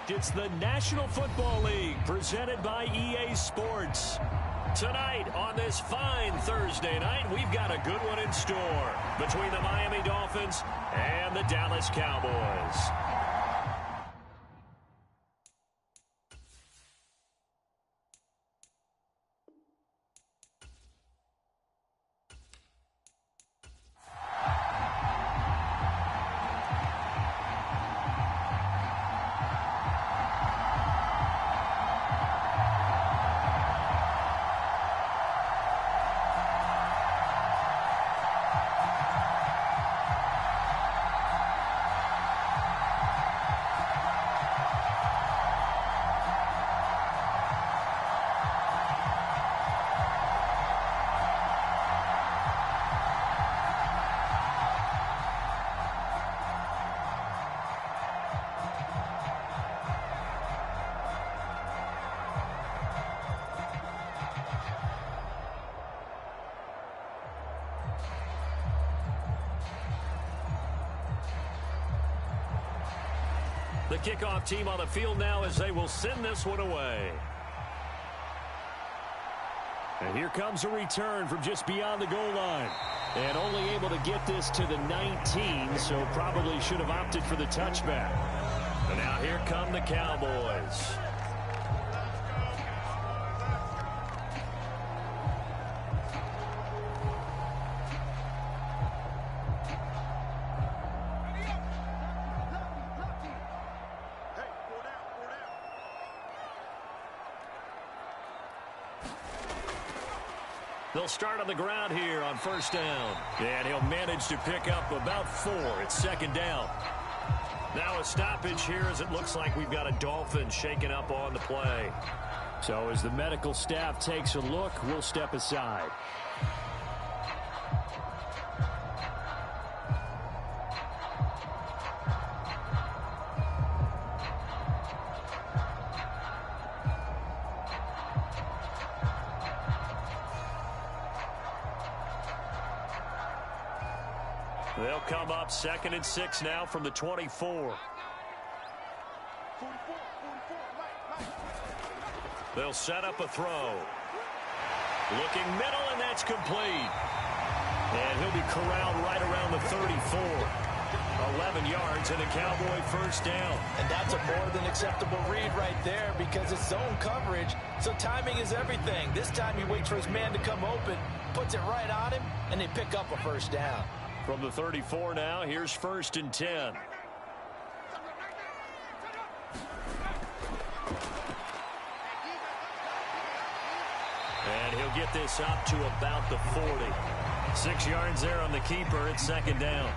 correct. It's the National Football League presented by EA Sports. Tonight on this fine Thursday night, we've got a good one in store between the Miami Dolphins and the Dallas Cowboys. The kickoff team on the field now as they will send this one away. And here comes a return from just beyond the goal line. And only able to get this to the 19, so probably should have opted for the touchback. And now here come the Cowboys. They'll start on the ground here on first down. And he'll manage to pick up about 4. It's second down. Now a stoppage here as it looks like we've got a Dolphin shaking up on the play. So as the medical staff takes a look, we'll step aside. They'll come up 2nd and 6 now from the 24. They'll set up a throw. Looking middle, and that's complete. And he'll be corralled right around the 34. 11 yards and a Cowboy first down. And that's a more than acceptable read right there because it's zone coverage, so timing is everything. This time he waits for his man to come open, puts it right on him, and they pick up a first down. From the 34 now, here's 1st and 10. And he'll get this up to about the 40. 6 yards there on the keeper. It's second down.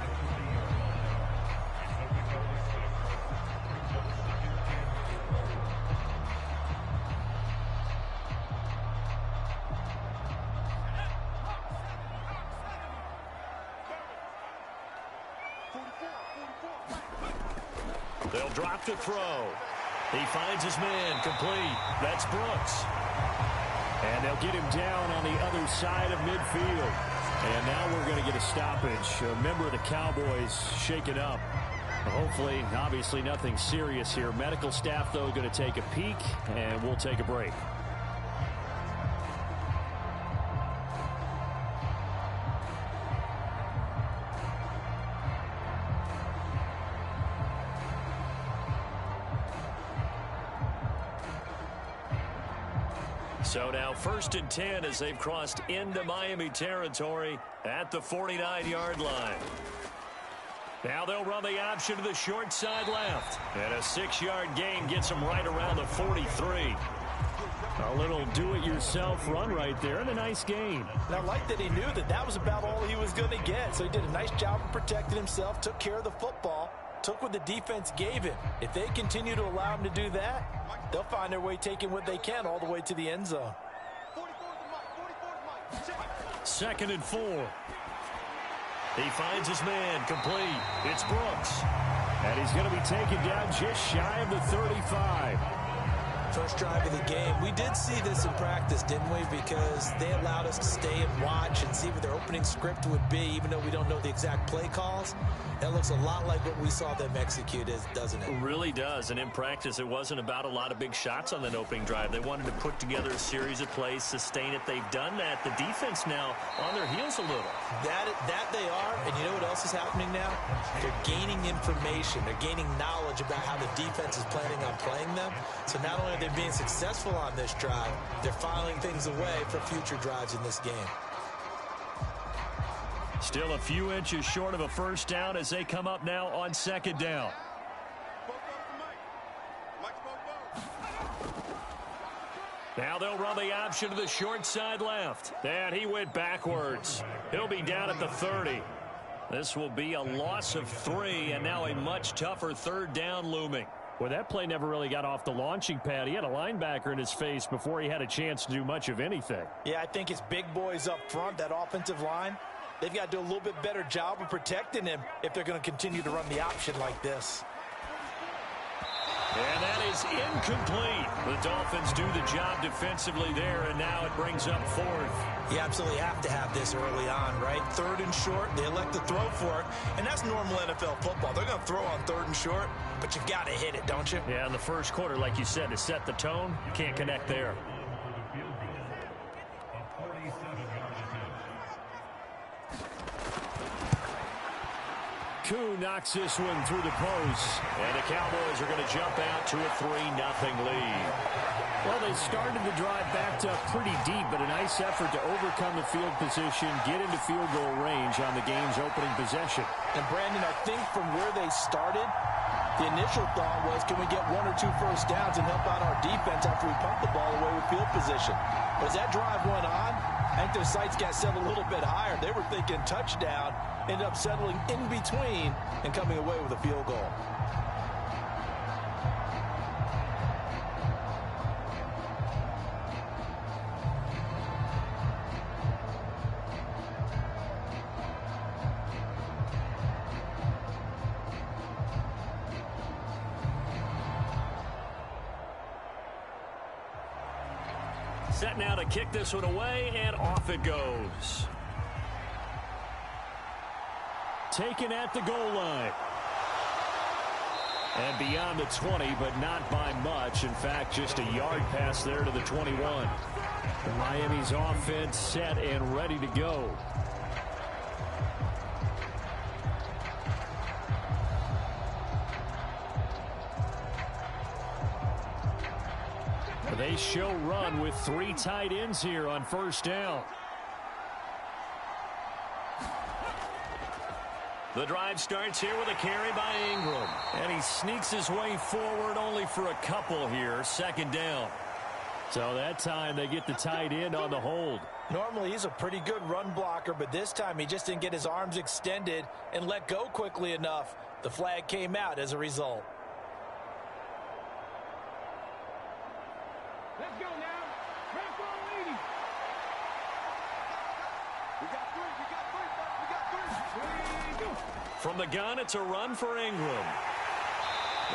They'll drop the throw. He finds his man complete. That's Brooks. And they'll get him down on the other side of midfield. And now we're going to get a stoppage. A member of the Cowboys shaken up. Hopefully, obviously nothing serious here. Medical staff, though, going to take a peek, and we'll take a break. So now 1st and 10 as they've crossed into Miami territory at the 49-yard line. Now they'll run the option to the short side left. And a 6-yard gain gets them right around the 43. A little do-it-yourself run right there and a nice gain. And I like that he knew that that was about all he was going to get. So he did a nice job of protecting himself, took care of the football, took what the defense gave him. If they continue to allow him to do that, they'll find their way taking what they can all the way to the end zone. 2nd and 4. He finds his man complete. It's Brooks. And he's going to be taken down just shy of the 35. First drive of the game. We did see this in practice, didn't we? Because they allowed us to stay and watch and see what their opening script would be, even though we don't know the exact play calls. That looks a lot like what we saw them execute, doesn't it? It really does. And in practice, it wasn't about a lot of big shots on that opening drive. They wanted to put together a series of plays, sustain it. They've done that. The defense now on their heels a little. That they are. And you know what else is happening now? They're gaining information. They're gaining knowledge about how the defense is planning on playing them. So not only are they being successful on this drive, they're filing things away for future drives in this game. Still a few inches short of a first down as they come up now on second down. Now they'll run the option to the short side left. And he went backwards. He'll be down at the 30. This will be a loss of 3, and now a much tougher third down looming. Well, that play never really got off the launching pad. He had a linebacker in his face before he had a chance to do much of anything. Yeah, I think it's big boys up front, that offensive line. They've got to do a little bit better job of protecting him if they're going to continue to run the option like this. And that is incomplete. The Dolphins do the job defensively there, and now it brings up 4th. You absolutely have to have this early on, right? 3rd and short, they elect to throw for it, and that's normal NFL football. They're going to throw on 3rd and short, but you've got to hit it, don't you? Yeah, in the first quarter, like you said, to set the tone, can't connect there. Ncaa knocks this one through the post. And the Cowboys are going to jump out to a 3-0 lead. Well, they started the drive backed up pretty deep, but a nice effort to overcome the field position, get into field goal range on the game's opening possession. And, Brandon, I think from where they started, the initial thought was, can we get 1 or 2 first downs and help out our defense after we pump the ball away with field position? But as that drive went on, I think their sights got set a little bit higher. They were thinking touchdown, ended up settling in between and coming away with a field goal. Set now to kick this one away, and off it goes. Taken at the goal line. And beyond the 20, but not by much. In fact, just a yard pass there to the 21. Miami's offense set and ready to go. They show run with 3 tight ends here on first down. The drive starts here with a carry by Ingram. And he sneaks his way forward only for a couple here. Second down. So that time they get the tight end on the hold. Normally he's a pretty good run blocker, but this time he just didn't get his arms extended and let go quickly enough. The flag came out as a result. Let's go now. Press on leading. We got 3. From the gun, it's a run for Ingram.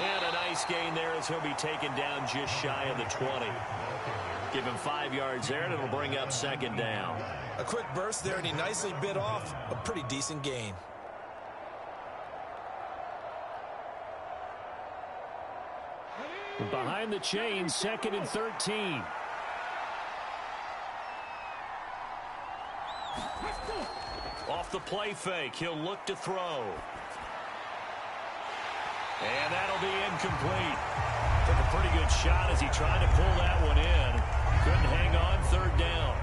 And a nice gain there as he'll be taken down just shy of the 20. Give him 5 yards there, and it'll bring up second down. A quick burst there, and he nicely bit off a pretty decent gain. Behind the chain, 2nd and 13. Off the play fake, he'll look to throw. And that'll be incomplete. Took a pretty good shot as he tried to pull that one in. Couldn't hang on, 3rd down.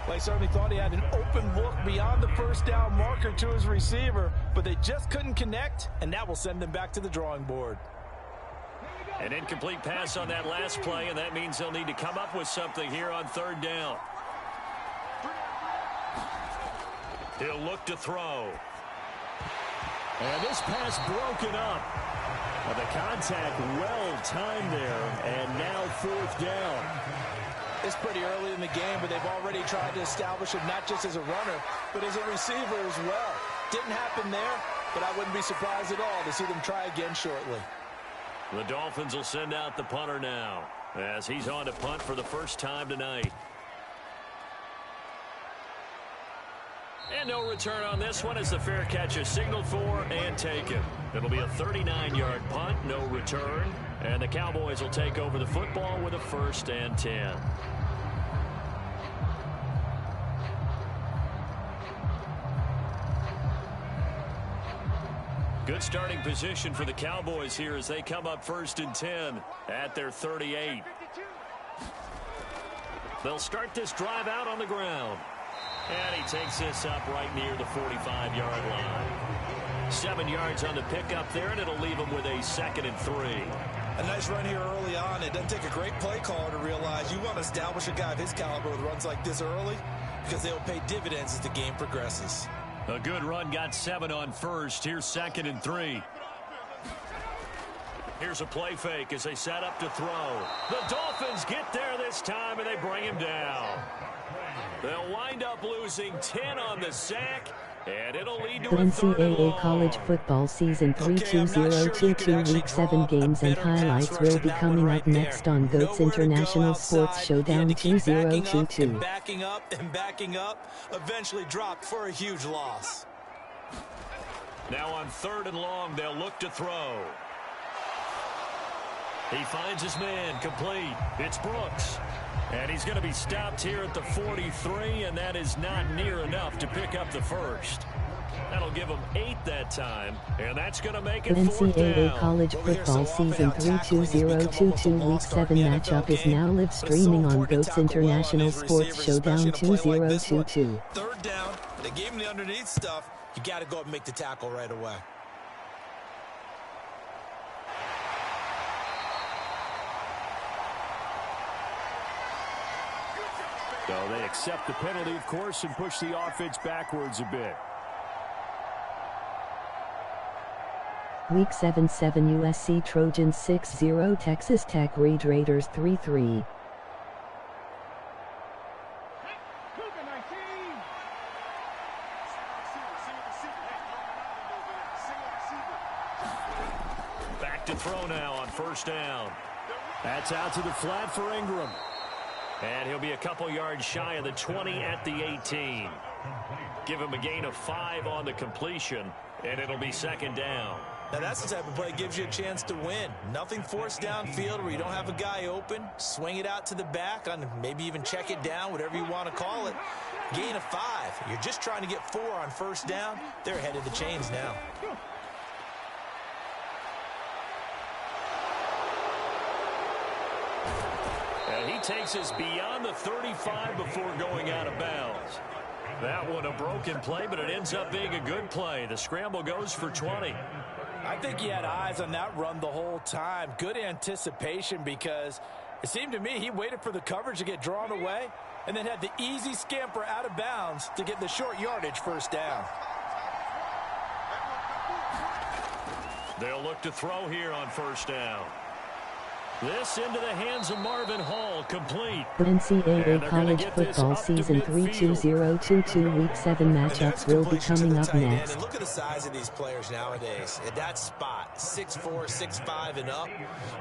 Well, he certainly thought he had an open look beyond the first down marker to his receiver, but they just couldn't connect, and that will send them back to the drawing board. An incomplete pass on that last play, and that means they'll need to come up with something here on 3rd down. He'll look to throw. And this pass broken up. Well, the contact well timed there, and now 4th down. It's pretty early in the game, but they've already tried to establish him not just as a runner, but as a receiver as well. Didn't happen there, but I wouldn't be surprised at all to see them try again shortly. The Dolphins will send out the punter now. as he's on to punt for the first time tonight. And no return on this one as the fair catch is signaled for and taken. It'll be a 39-yard punt, no return. And the Cowboys will take over the football with a 1st and 10. Good starting position for the Cowboys here as they come up 1st and 10 at their 38. They'll start this drive out on the ground. And he takes this up right near the 45-yard line. 7 yards on the pickup there, and it'll leave him with a 2nd and 3. A nice run here early on. It doesn't take a great play caller to realize you want to establish a guy of his caliber with runs like this early because they'll pay dividends as the game progresses. A good run, got 7 on 1st. Here's 2nd and 3. Here's a play fake as they set up to throw. The Dolphins get there this time, and they bring him down. They'll wind up losing 10 on the sack, and it'll lead to a 3rd and long. NCAA college football season 3-2-0-2-2 Week 7 games and highlights will be coming up next on GOATS International Sports Showdown 2022. Backing up, eventually dropped for a huge loss. Now on 3rd and long, they'll look to throw. He finds his man, complete. It's Brooks. And he's going to be stopped here at the 43, and that is not near enough to pick up the 1st. That'll give him 8 that time, and that's going to make it 4th down. NCAA college football season 3-2-0-2-2 Week 7 matchup is now live streaming on GOATS International Sports Showdown 2022. 3rd down, they gave him the underneath stuff. You got to go up and make the tackle right away. So they accept the penalty, of course, and push the offense backwards a bit. Week 7 USC Trojans 6-0 Texas Tech REDRAIDERS 3-3. Back to throw now on 1st down. That's out to the flat for Ingram. And he'll be a couple yards shy of the 20 at the 18. Give him a gain of 5 on the completion, and it'll be 2nd down. Now that's the type of play that gives you a chance to win. Nothing forced downfield where you don't have a guy open. Swing it out to the back, on maybe even check it down, whatever you want to call it. Gain of 5. You're just trying to get 4 on 1st down. They're ahead of the chains now. And he takes us beyond the 35 before going out of bounds. That one a broken play, but it ends up being a good play. The scramble goes for 20. I think he had eyes on that run the whole time. Good anticipation because it seemed to me he waited for the coverage to get drawn away and then had the easy scamper out of bounds to get the short yardage 1st down. They'll look to throw here on 1st down. This into the hands of Marvin Hall, complete. NCAA college football season 3-2-0-2-2 Week 7 matchups will be coming up next. And look at the size of these players nowadays. At that spot, 6'4", 6'5", and up.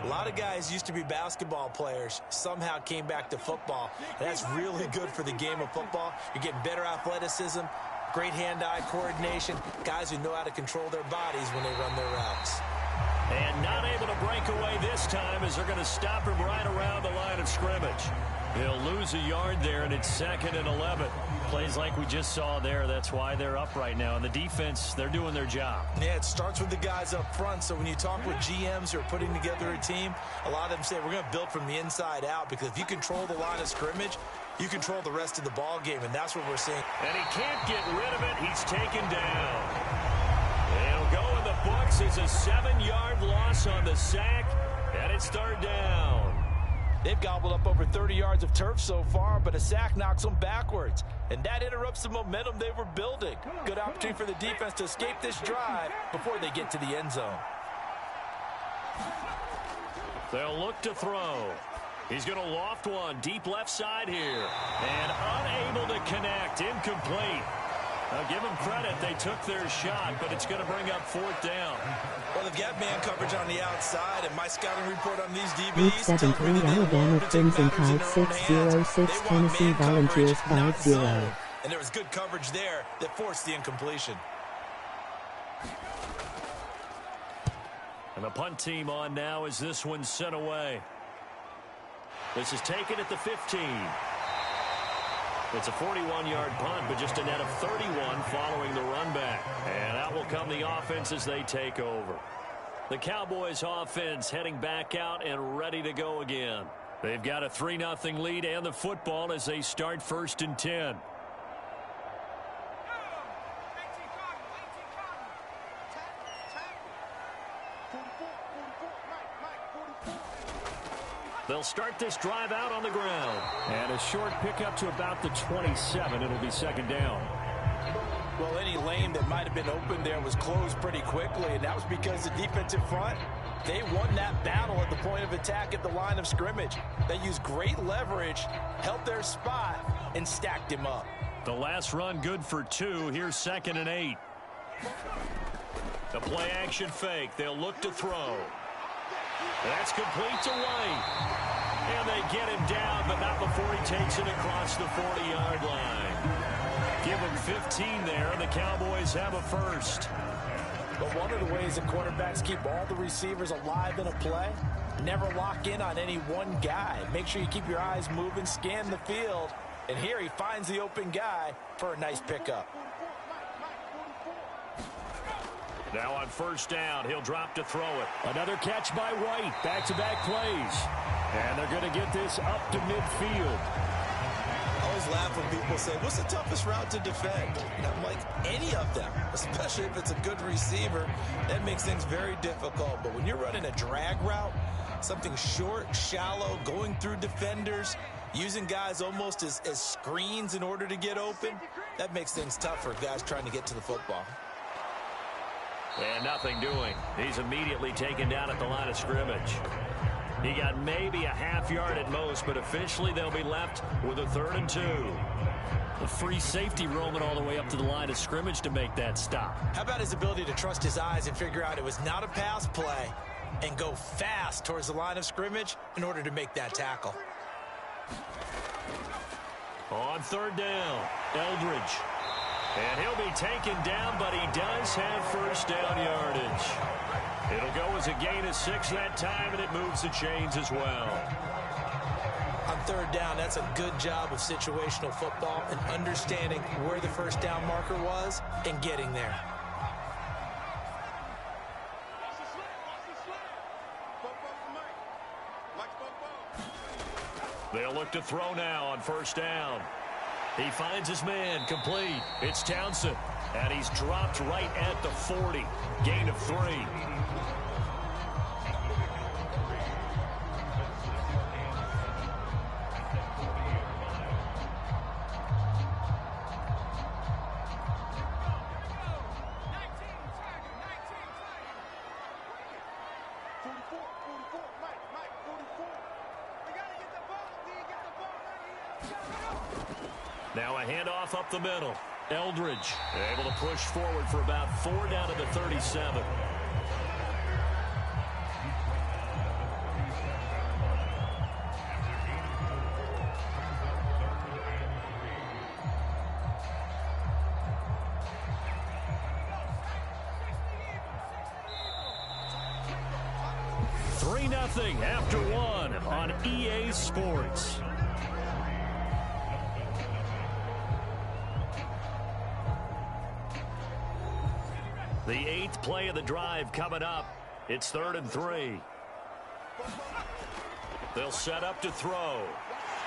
A lot of guys used to be basketball players, somehow came back to football. And that's really good for the game of football. You're getting better athleticism, great hand-eye coordination, guys who know how to control their bodies when they run their routes. And not able to break away this time as they're going to stop him right around the line of scrimmage. He'll lose a yard there, and it's 2nd and 11. Plays like we just saw there. That's why they're up right now. And the defense, they're doing their job. Yeah, it starts with the guys up front. So when you talk with GMs who are putting together a team, a lot of them say we're going to build from the inside out because if you control the line of scrimmage, you control the rest of the ball game, and that's what we're seeing. And he can't get rid of it. He's taken down. He'll go in the books as a 7-yard loss on the sack, and it's 3rd down. They've gobbled up over 30 yards of turf so far, but a sack knocks them backwards, and that interrupts the momentum they were building. Good opportunity for the defense to escape this drive before they get to the end zone. They'll look to throw. He's going to loft one deep left side here, and unable to connect, incomplete. Give them credit. They took their shot, but it's going to bring up 4th down. Well, they've got man coverage on the outside, and my scouting report on these DBs. Week 7 3 Alabama Crimson Tide 6-0-6 Tennessee Volunteers 5-0. And there was good coverage there that forced the incompletion. And the punt team on now as this one's sent away. This is taken at the 15. It's a 41-yard punt, but just a net of 31 following the run back. And out will come the offense as they take over. The Cowboys offense heading back out and ready to go again. They've got a 3-0 lead and the football as they start 1st and 10. They'll start this drive out on the ground. And a short pickup to about the 27. It'll be 2nd down. Well, any lane that might have been open there was closed pretty quickly, and that was because the defensive front, they won that battle at the point of attack at the line of scrimmage. They used great leverage, held their spot, and stacked him up. The last run good for 2. Here's 2nd and 8. The play action fake. They'll look to throw. That's complete to White. And they get him down, but not before he takes it across the 40-yard line. Give him 15 there, and the Cowboys have a 1st. But one of the ways that quarterbacks keep all the receivers alive in a play, never lock in on any one guy. Make sure you keep your eyes moving, scan the field. And here he finds the open guy for a nice pickup. Now on 1st down, he'll drop to throw it. Another catch by White. Back-to-back plays. And they're going to get this up to midfield. I always laugh when people say, what's the toughest route to defend? And I'm like, any of them, especially if it's a good receiver. That makes things very difficult. But when you're running a drag route, something short, shallow, going through defenders, using guys almost as screens in order to get open, that makes things tough for guys trying to get to the football. And nothing doing. He's immediately taken down at the line of scrimmage. He got maybe a half yard at most, but officially they'll be left with a 3rd and 2. A free safety roaming all the way up to the line of scrimmage to make that stop. How about his ability to trust his eyes and figure out it was not a pass play and go fast towards the line of scrimmage in order to make that tackle? On 3rd down, Eldridge. And he'll be taken down, but he does have 1st down yardage. It'll go as a gain of 6 that time, and it moves the chains as well. On 3rd down, that's a good job of situational football and understanding where the 1st down marker was and getting there. They'll look to throw now on 1st down. He finds his man complete. It's Townsend. And he's dropped right at the 40. Gain of 3. Now a handoff up the middle. Eldridge able to push forward for about 4 down to the 37. Nothing after 1 on EA Sports. The 8th play of the drive coming up. It's 3rd and 3. They'll set up to throw.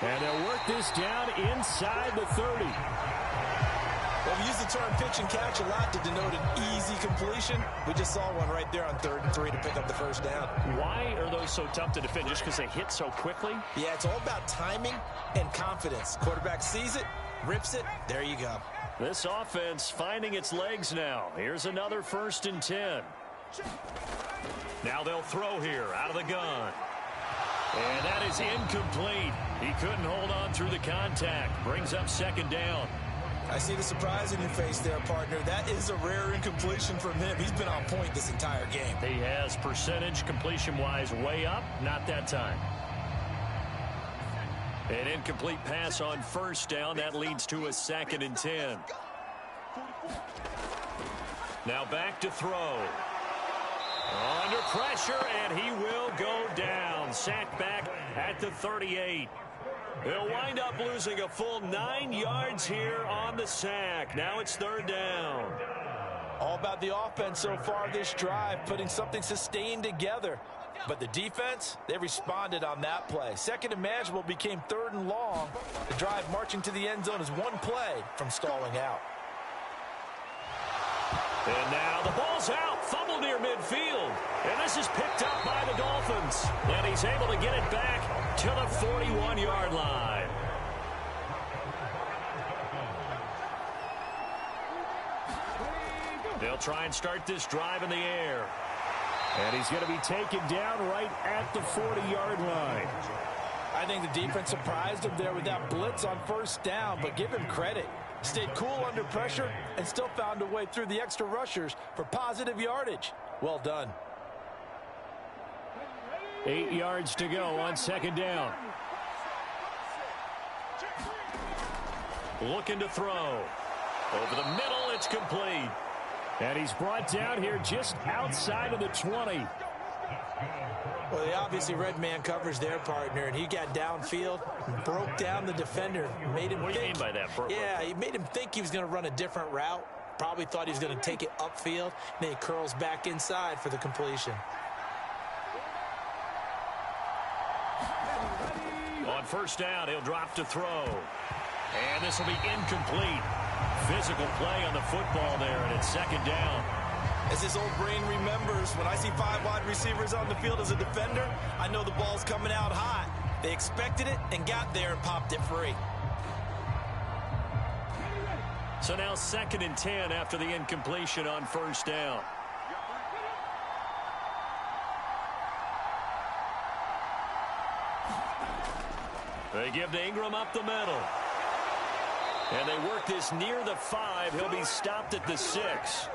And they'll work this down inside the 30. Well, we use the term pitch and catch a lot to denote an easy completion. We just saw one right there on 3rd and 3 to pick up the 1st down. Why are those so tough to defend? Just because they hit so quickly? Yeah, it's all about timing and confidence. Quarterback sees it, rips it, there you go. This offense finding its legs now. Here's another 1st and 10. Now they'll throw here out of the gun. And that is incomplete. He couldn't hold on through the contact. Brings up 2nd down. I see the surprise in your face there, partner. That is a rare incompletion from him. He's been on point this entire game. He has percentage completion-wise way up. Not that time. An incomplete pass on first down. That leads to a 2nd and 10. Now back to throw. Under pressure, and he will go down. Sacked back at the 38. He'll wind up losing a full 9 yards here on the sack. Now it's 3rd down. All about the offense so far this drive, putting something sustained together. But the defense, they responded on that play. 2nd and manageable became 3rd and long. The drive marching to the end zone is one play from stalling out. And now the ball's out. Fumble near midfield. And this is picked up by the Dolphins. And he's able to get it back to the 41-yard line. They'll try and start this drive in the air. And he's going to be taken down right at the 40-yard line. I think the defense surprised him there with that blitz on first down, but give him credit. Stayed cool under pressure and still found a way through the extra rushers for positive yardage. Well done. 8 yards to go on 2nd down. Looking to throw. Over the middle, it's complete. And he's brought down here just outside of the 20. Well, they obviously read man coverage their partner, and he got downfield, broke down the defender, made him What do you mean by that? Yeah, he made him think he was going to run a different route. Probably thought he was going to take it upfield, and then he curls back inside for the completion. On first down, he'll drop to throw. And this will be incomplete. Physical play on the football there, and it's 2nd down. As his old brain remembers, when I see 5 wide receivers on the field as a defender, I know the ball's coming out hot. They expected it and got there and popped it free. So now 2nd and 10 after the incompletion on first down. They give to Ingram up the middle. And they work this near the 5. He'll be stopped at the 6.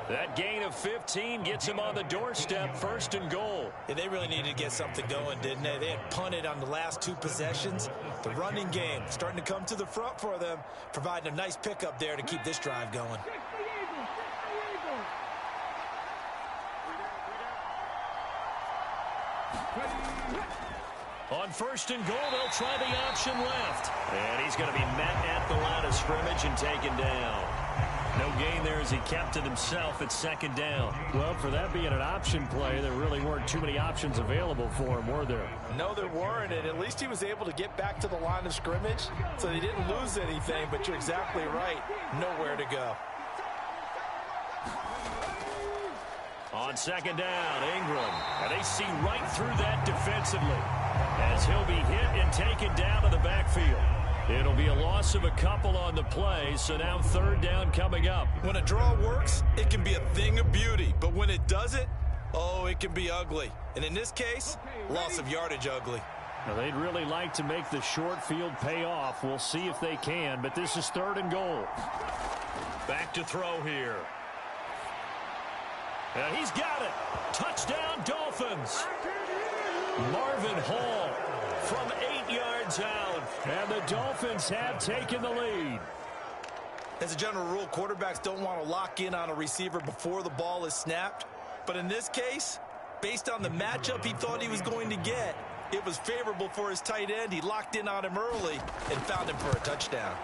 That gain of 15 gets him on the doorstep, 1st and goal. Yeah, they really needed to get something going, didn't they? They had punted on the last 2 possessions. The running game starting to come to the front for them, providing a nice pickup there to keep this drive going. On 1st and goal, they'll try the option left. And he's going to be met at the line of scrimmage and taken down. No gain there as he kept it himself at 2nd down. Well, for that being an option play, there really weren't too many options available for him, were there? No, there weren't, and at least he was able to get back to the line of scrimmage, so they didn't lose anything, but you're exactly right. Nowhere to go. On 2nd down, Ingram. And they see right through that defensively as he'll be hit and taken down to the backfield. It'll be a loss of a couple on the play, so now 3rd down coming up. When a draw works, it can be a thing of beauty, but when it doesn't, oh, it can be ugly. And in this case, loss of yardage ugly. Now, they'd really like to make the short field pay off. We'll see if they can, but this is 3rd and goal. Back to throw here. And he's got it. Touchdown, Dolphins. Marvin Hall from 8 yards out. And the Dolphins have taken the lead. As a general rule, quarterbacks don't want to lock in on a receiver before the ball is snapped. But in this case, based on the matchup he thought he was going to get, it was favorable for his tight end. He locked in on him early and found him for a touchdown.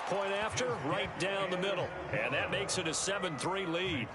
Point after, right down the middle. And that makes it a 7-3 lead.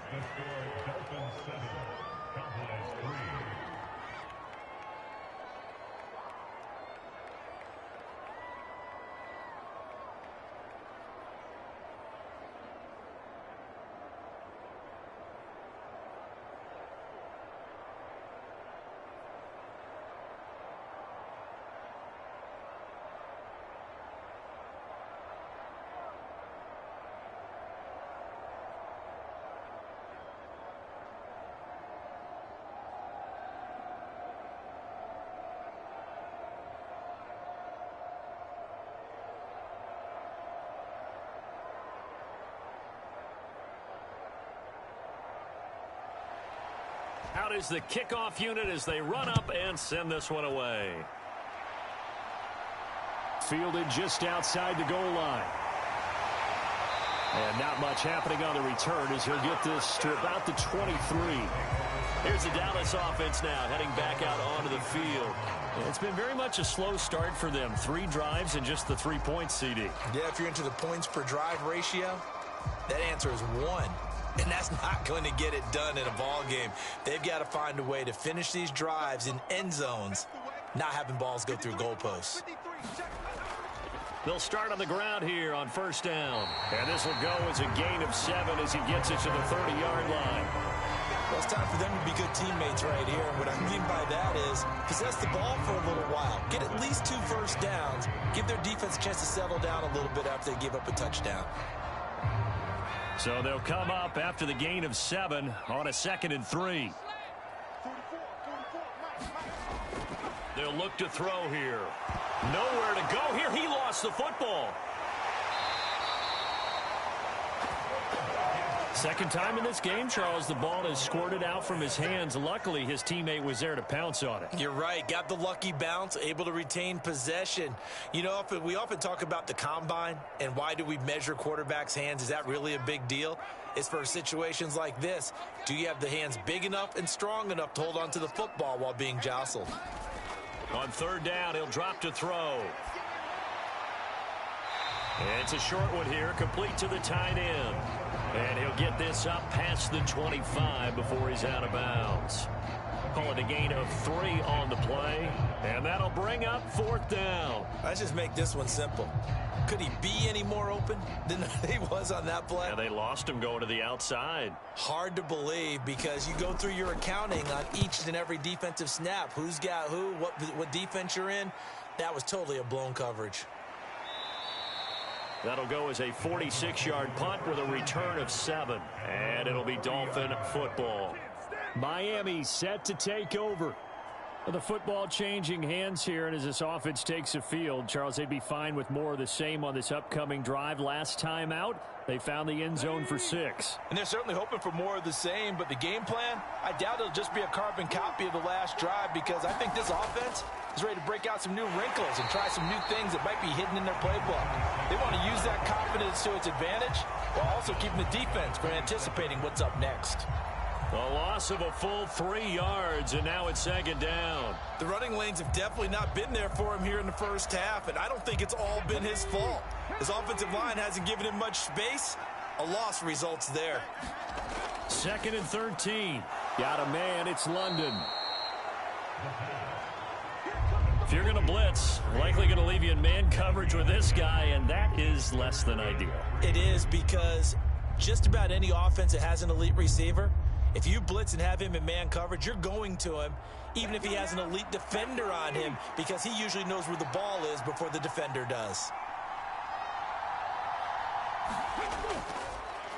Out is the kickoff unit as they run up and send this one away. Fielded just outside the goal line. And not much happening on the return as he'll get this to about the 23. Here's the Dallas offense now heading back out onto the field. It's been very much a slow start for them. 3 drives and just the 3 points, CD. Yeah, if you're into the points per drive ratio, that answer is 1. And that's not going to get it done in a ball game. They've got to find a way to finish these drives in end zones, not having balls go through goalposts. They'll start on the ground here on first down. And this will go as a gain of 7 as he gets it to the 30-yard line. Well, it's time for them to be good teammates right here. And what I mean by that is possess the ball for a little while. Get at least 2 first downs. Give their defense a chance to settle down a little bit after they give up a touchdown. So they'll come up after the gain of 7 on a 2nd and 3. They'll look to throw here. Nowhere to go here. He lost the football. Second time in this game, Charles, the ball is squirted out from his hands. Luckily, his teammate was there to pounce on it. You're right. Got the lucky bounce, able to retain possession. You know, we often talk about the combine and why do we measure quarterbacks' hands. Is that really a big deal? It's for situations like this. Do you have the hands big enough and strong enough to hold on to the football while being jostled? On third down, he'll drop to throw. It's a short one here, complete to the tight end. And he'll get this up past the 25 before he's out of bounds. Call it a gain of 3 on the play. And that'll bring up 4th down. Let's just make this one simple. Could he be any more open than he was on that play? And they lost him going to the outside. Hard to believe because you go through your accounting on each and every defensive snap. Who's got who, what defense you're in. That was totally a blown coverage. That'll go as a 46-yard punt with a return of 7. And it'll be Dolphin football. Miami set to take over. The football changing hands here, and as this offense takes the field, Charles, they'd be fine with more of the same on this upcoming drive. Last time out, they found the end zone for 6. And they're certainly hoping for more of the same, but the game plan, I doubt it'll just be a carbon copy of the last drive because I think this offense is ready to break out some new wrinkles and try some new things that might be hidden in their playbook. They want to use that confidence to its advantage while also keeping the defense from anticipating what's up next. A loss of a full 3 yards, and now it's 2nd down. The running lanes have definitely not been there for him here in the first half, and I don't think it's all been his fault. His offensive line hasn't given him much space. A loss results there. 2nd and 13. Got a man, it's London. If you're going to blitz, likely going to leave you in man coverage with this guy, and that is less than ideal. It is because just about any offense that has an elite receiver, if you blitz and have him in man coverage, you're going to him, even if he has an elite defender on him, because he usually knows where the ball is before the defender does.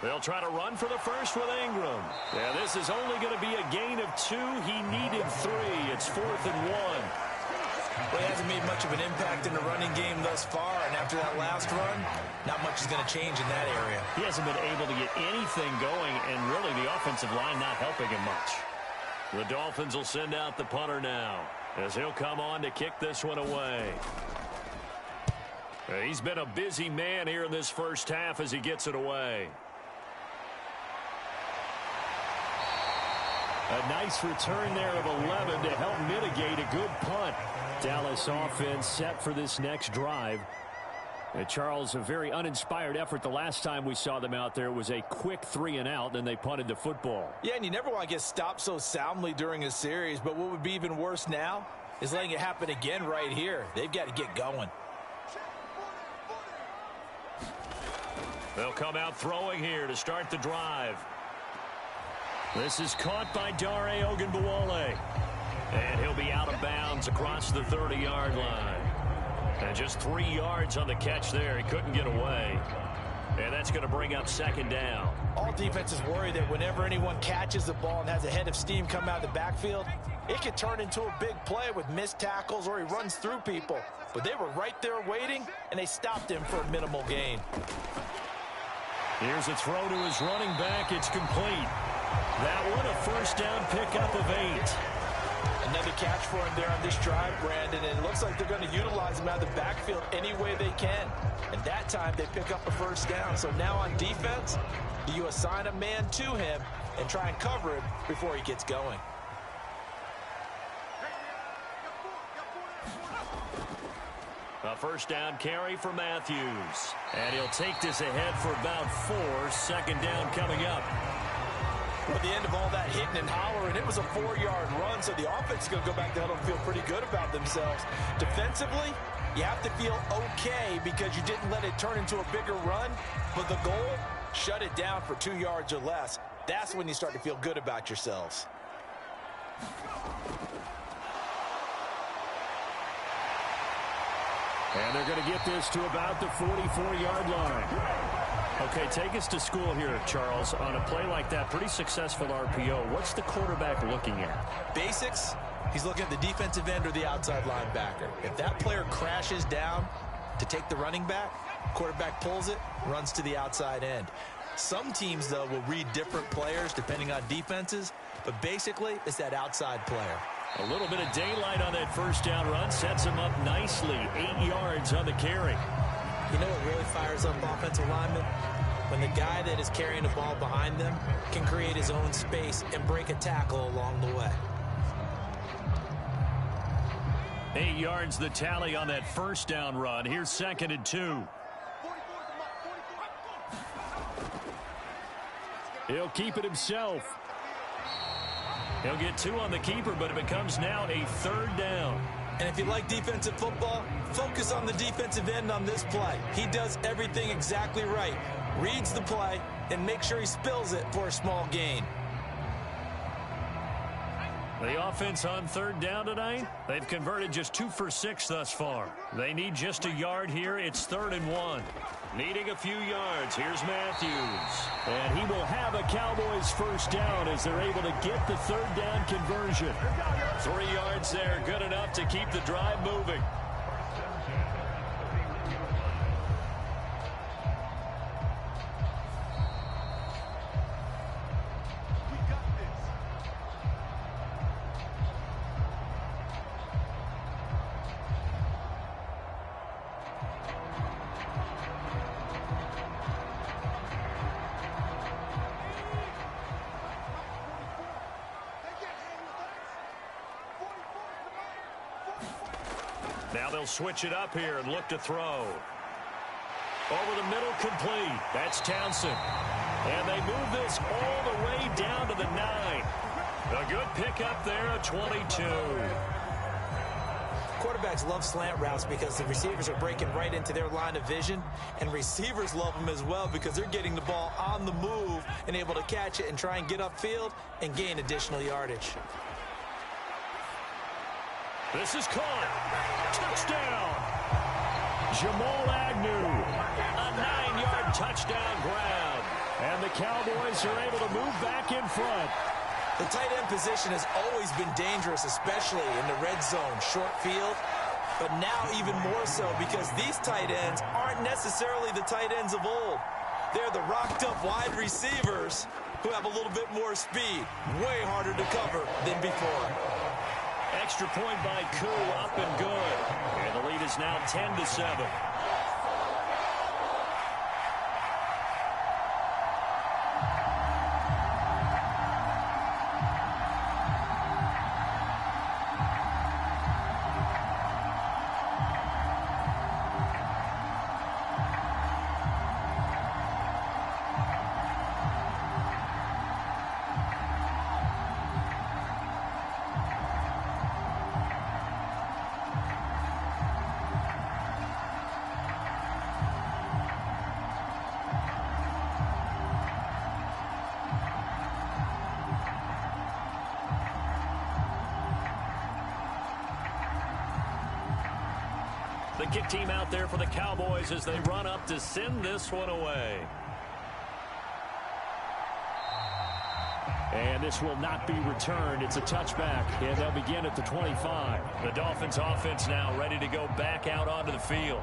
They'll try to run for the first with Ingram. Yeah, this is only going to be a gain of 2. He needed 3. It's 4th and 1. Well, he hasn't made much of an impact in the running game thus far, and after that last run, not much is going to change in that area. He hasn't been able to get anything going, and really the offensive line not helping him much. The Dolphins will send out the punter now, as he'll come on to kick this one away. He's been a busy man here in this first half as he gets it away. A nice return there of 11 to help mitigate a good punt. Dallas offense set for this next drive. And Charles, a very uninspired effort the last time we saw them out there. It was a quick 3 and out, then they punted the football. Yeah, and you never want to get stopped so soundly during a series, but what would be even worse now is letting it happen again right here. They've got to get going. They'll come out throwing here to start the drive. This is caught by Dare Ogunbowale. And he'll be out of bounds across the 30-yard line. And just 3 yards on the catch there. He couldn't get away. And that's going to bring up 2nd down. All defenses worry that whenever anyone catches the ball and has a head of steam come out of the backfield, it could turn into a big play with missed tackles or he runs through people. But they were right there waiting, and they stopped him for a minimal gain. Here's a throw to his running back. It's complete. That one a first down pickup of 8. Another catch for him there on this drive, Brandon, and it looks like they're going to utilize him out of the backfield any way they can. And that time they pick up a first down. So now on defense, you assign a man to him and try and cover him before he gets going. A first down carry for Matthews. And he'll take this ahead for about 4. Second down coming up. Well, at the end of all that hitting and hollering, it was a 4-yard run, so the offense is going to go back to huddle and feel pretty good about themselves. Defensively, you have to feel okay because you didn't let it turn into a bigger run, but the goal, shut it down for 2 yards or less. That's when you start to feel good about yourselves. And they're going to get this to about the 44-yard line. Okay, take us to school here, Charles. On a play like that, pretty successful RPO. What's the quarterback looking at? Basics, he's looking at the defensive end or the outside linebacker. If that player crashes down to take the running back, quarterback pulls it, runs to the outside end. Some teams, though, will read different players depending on defenses, but basically it's that outside player. A little bit of daylight on that first down run sets him up nicely. 8 yards on the carry. You know what really fires up offensive linemen? When the guy that is carrying the ball behind them can create his own space and break a tackle along the way. 8 yards the tally on that first down run. Here's 2nd and 2. He'll keep it himself. He'll get 2 on the keeper, but it becomes now a 3rd down. And if you like defensive football, focus on the defensive end on this play. He does everything exactly right. Reads the play and makes sure he spills it for a small gain. The offense on 3rd down tonight, they've converted just 2 for 6 thus far. They need just a yard here. It's 3rd and 1. Needing a few yards. Here's Matthews. And he will have a Cowboys first down as they're able to get the 3rd down conversion. 3 yards there, good enough to keep the drive moving. Now they'll switch it up here and look to throw. Over the middle, complete. That's Townsend. And they move this all the way down to the 9. A good pickup there at 22. Quarterbacks love slant routes because the receivers are breaking right into their line of vision, and receivers love them as well because they're getting the ball on the move and able to catch it and try and get upfield and gain additional yardage. This is caught. Touchdown. Jamal Agnew. A 9-yard touchdown grab. And the Cowboys are able to move back in front. The tight end position has always been dangerous, especially in the red zone, short field. But now even more so because these tight ends aren't necessarily the tight ends of old. They're the rocked-up wide receivers who have a little bit more speed. Way harder to cover than before. Extra point by Koo, up and good. And the lead is now 10-7. The kick team out there for the Cowboys as they run up to send this one away. And this will not be returned. It's a touchback, and they'll begin at the 25. The Dolphins offense now ready to go back out onto the field.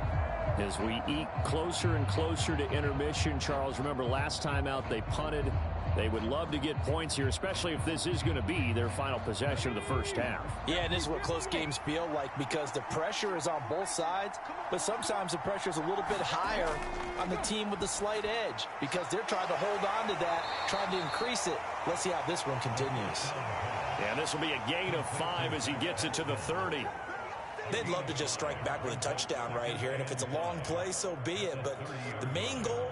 As we eke closer and closer to intermission, Charles, remember last time out they punted They would love to get points here, especially if this is going to be their final possession of the first half. Yeah, and this is what close games feel like because the pressure is on both sides, but sometimes the pressure is a little bit higher on the team with the slight edge because they're trying to hold on to that, trying to increase it. Let's see how this one continues. And this will be a gain of 5 as he gets it to the 30. They'd love to just strike back with a touchdown right here, and if it's a long play, so be it. But the main goal,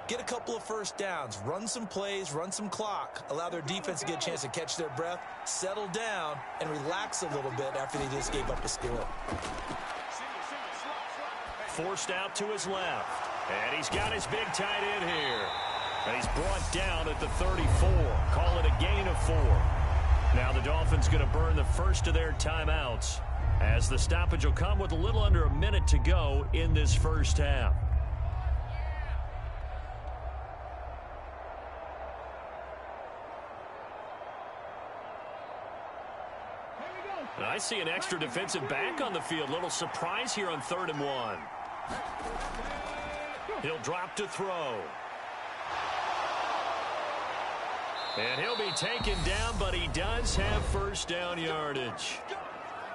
get a couple of first downs, run some plays, run some clock, allow their defense to get a chance to catch their breath, settle down, and relax a little bit after they just gave up a score. Forced out to his left, and he's got his big tight end here. And he's brought down at the 34. Call it a gain of 4. Now the Dolphins going to burn the first of their timeouts, as the stoppage will come with a little under a minute to go in this first half. And I see an extra defensive back on the field. Little surprise here on 3rd and 1. He'll drop to throw. And he'll be taken down, but he does have first down yardage.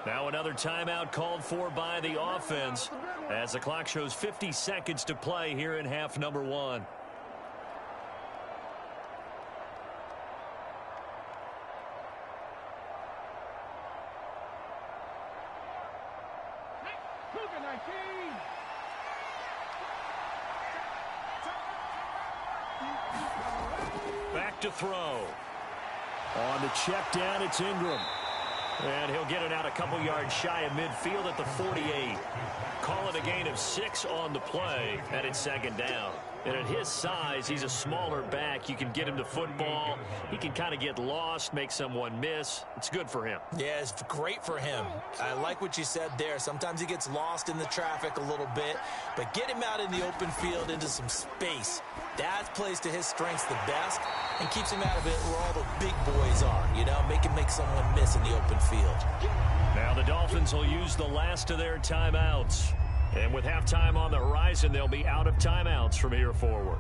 Now another timeout called for by the offense as the clock shows 50 seconds to play here in half number 1. Back to throw. On the check down, it's Ingram. And he'll get it out a couple yards shy of midfield at the 48. Call it a gain of 6 on the play, and it's 2nd down. And at his size, he's a smaller back. You can get him to football. He can kind of get lost, make someone miss. It's good for him. Yeah, it's great for him. I like what you said there. Sometimes he gets lost in the traffic a little bit, but get him out in the open field into some space. That plays to his strengths the best and keeps him out of it where all the big boys are, you know, make someone miss in the open field. Now the Dolphins will use the last of their timeouts. And with halftime on the horizon, they'll be out of timeouts from here forward.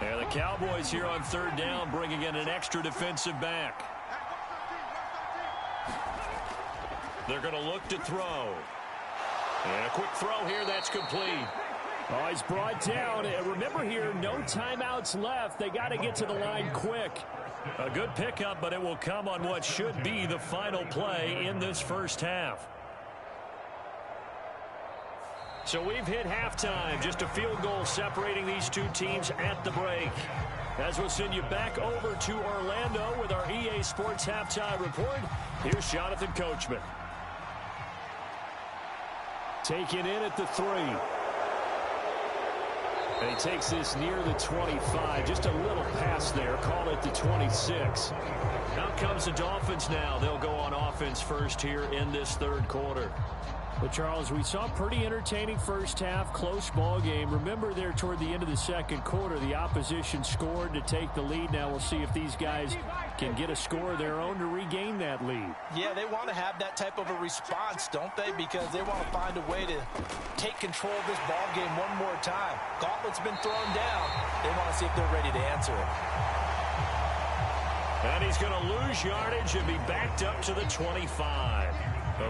And the Cowboys here on 3rd down, bringing in an extra defensive back. They're going to look to throw. And a quick throw here, that's complete. Oh, he's brought down. And remember here, no timeouts left. They got to get to the line quick. A good pickup, but it will come on what should be the final play in this first half. So we've hit halftime. Just a field goal separating these two teams at the break. As we'll send you back over to Orlando with our EA Sports Halftime Report, here's Jonathan Coachman. Taken in at the 3. And he takes this near the 25. Just a little pass there. Call it the 26. Out comes the Dolphins now. They'll go on offense first here in this 3rd quarter. Well, Charles, we saw a pretty entertaining first half, close ball game. Remember there toward the end of the 2nd quarter, the opposition scored to take the lead. Now we'll see if these guys can get a score of their own to regain that lead. Yeah, they want to have that type of a response, don't they? Because they want to find a way to take control of this ball game one more time. Gauntlet's been thrown down. They want to see if they're ready to answer it. And he's going to lose yardage and be backed up to the 25.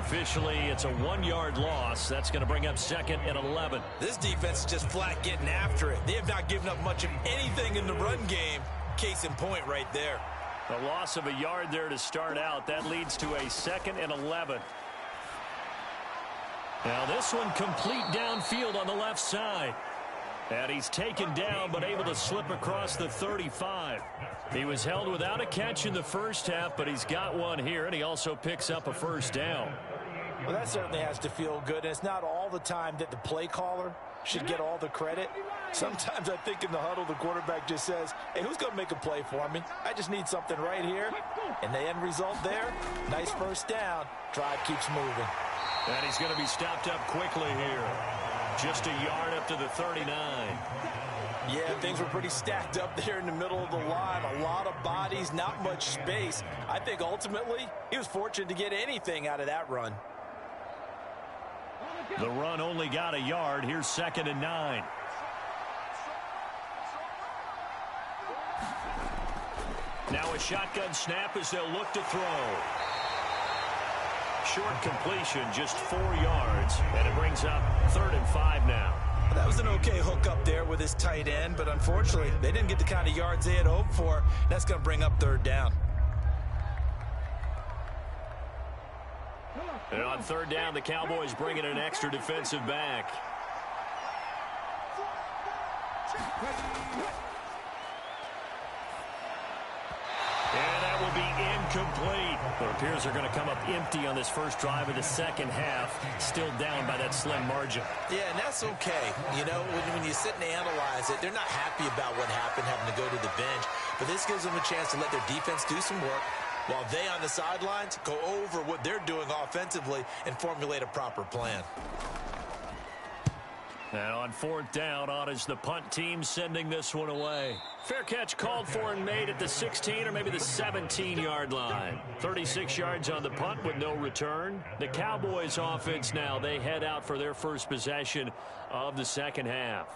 Officially, it's a 1-yard loss. That's going to bring up 2nd and 11. This defense is just flat getting after it. They have not given up much of anything in the run game. Case in point right there. A loss of a yard there to start out. That leads to a 2nd and 11. Now this one complete downfield on the left side. And he's taken down but able to slip across the 35. He was held without a catch in the first half, but he's got one here, and he also picks up a first down. Well, that certainly has to feel good, and it's not all the time that the play caller should get all the credit. Sometimes I think in the huddle, the quarterback just says, hey, who's going to make a play for me? I just need something right here. And the end result there, nice first down. Drive keeps moving. And he's going to be stopped up quickly here. Just a yard up to the 39. Yeah, things were pretty stacked up there in the middle of the line. A lot of bodies, not much space. I think ultimately he was fortunate to get anything out of that run. The run only got a yard. Here's 2nd and 9. Now a shotgun snap as they'll look to throw. Short completion, just 4 yards, and it brings up 3rd and 5 now. That was an okay hook up there with his tight end, but unfortunately, they didn't get the kind of yards they had hoped for. That's going to bring up 3rd down. And on 3rd down, the Cowboys bring in an extra defensive back. And that will be incomplete. It appears they're going to come up empty on this first drive of the second half, still down by that slim margin. Yeah, and that's okay. You know, when you sit and analyze it, they're not happy about what happened, having to go to the bench. But this gives them a chance to let their defense do some work, while they on the sidelines go over what they're doing offensively and formulate a proper plan. And on 4th down, on is the punt team sending this one away. Fair catch called for and made at the 16 or maybe the 17-yard line. 36 yards on the punt with no return. The Cowboys offense now, they head out for their first possession of the second half.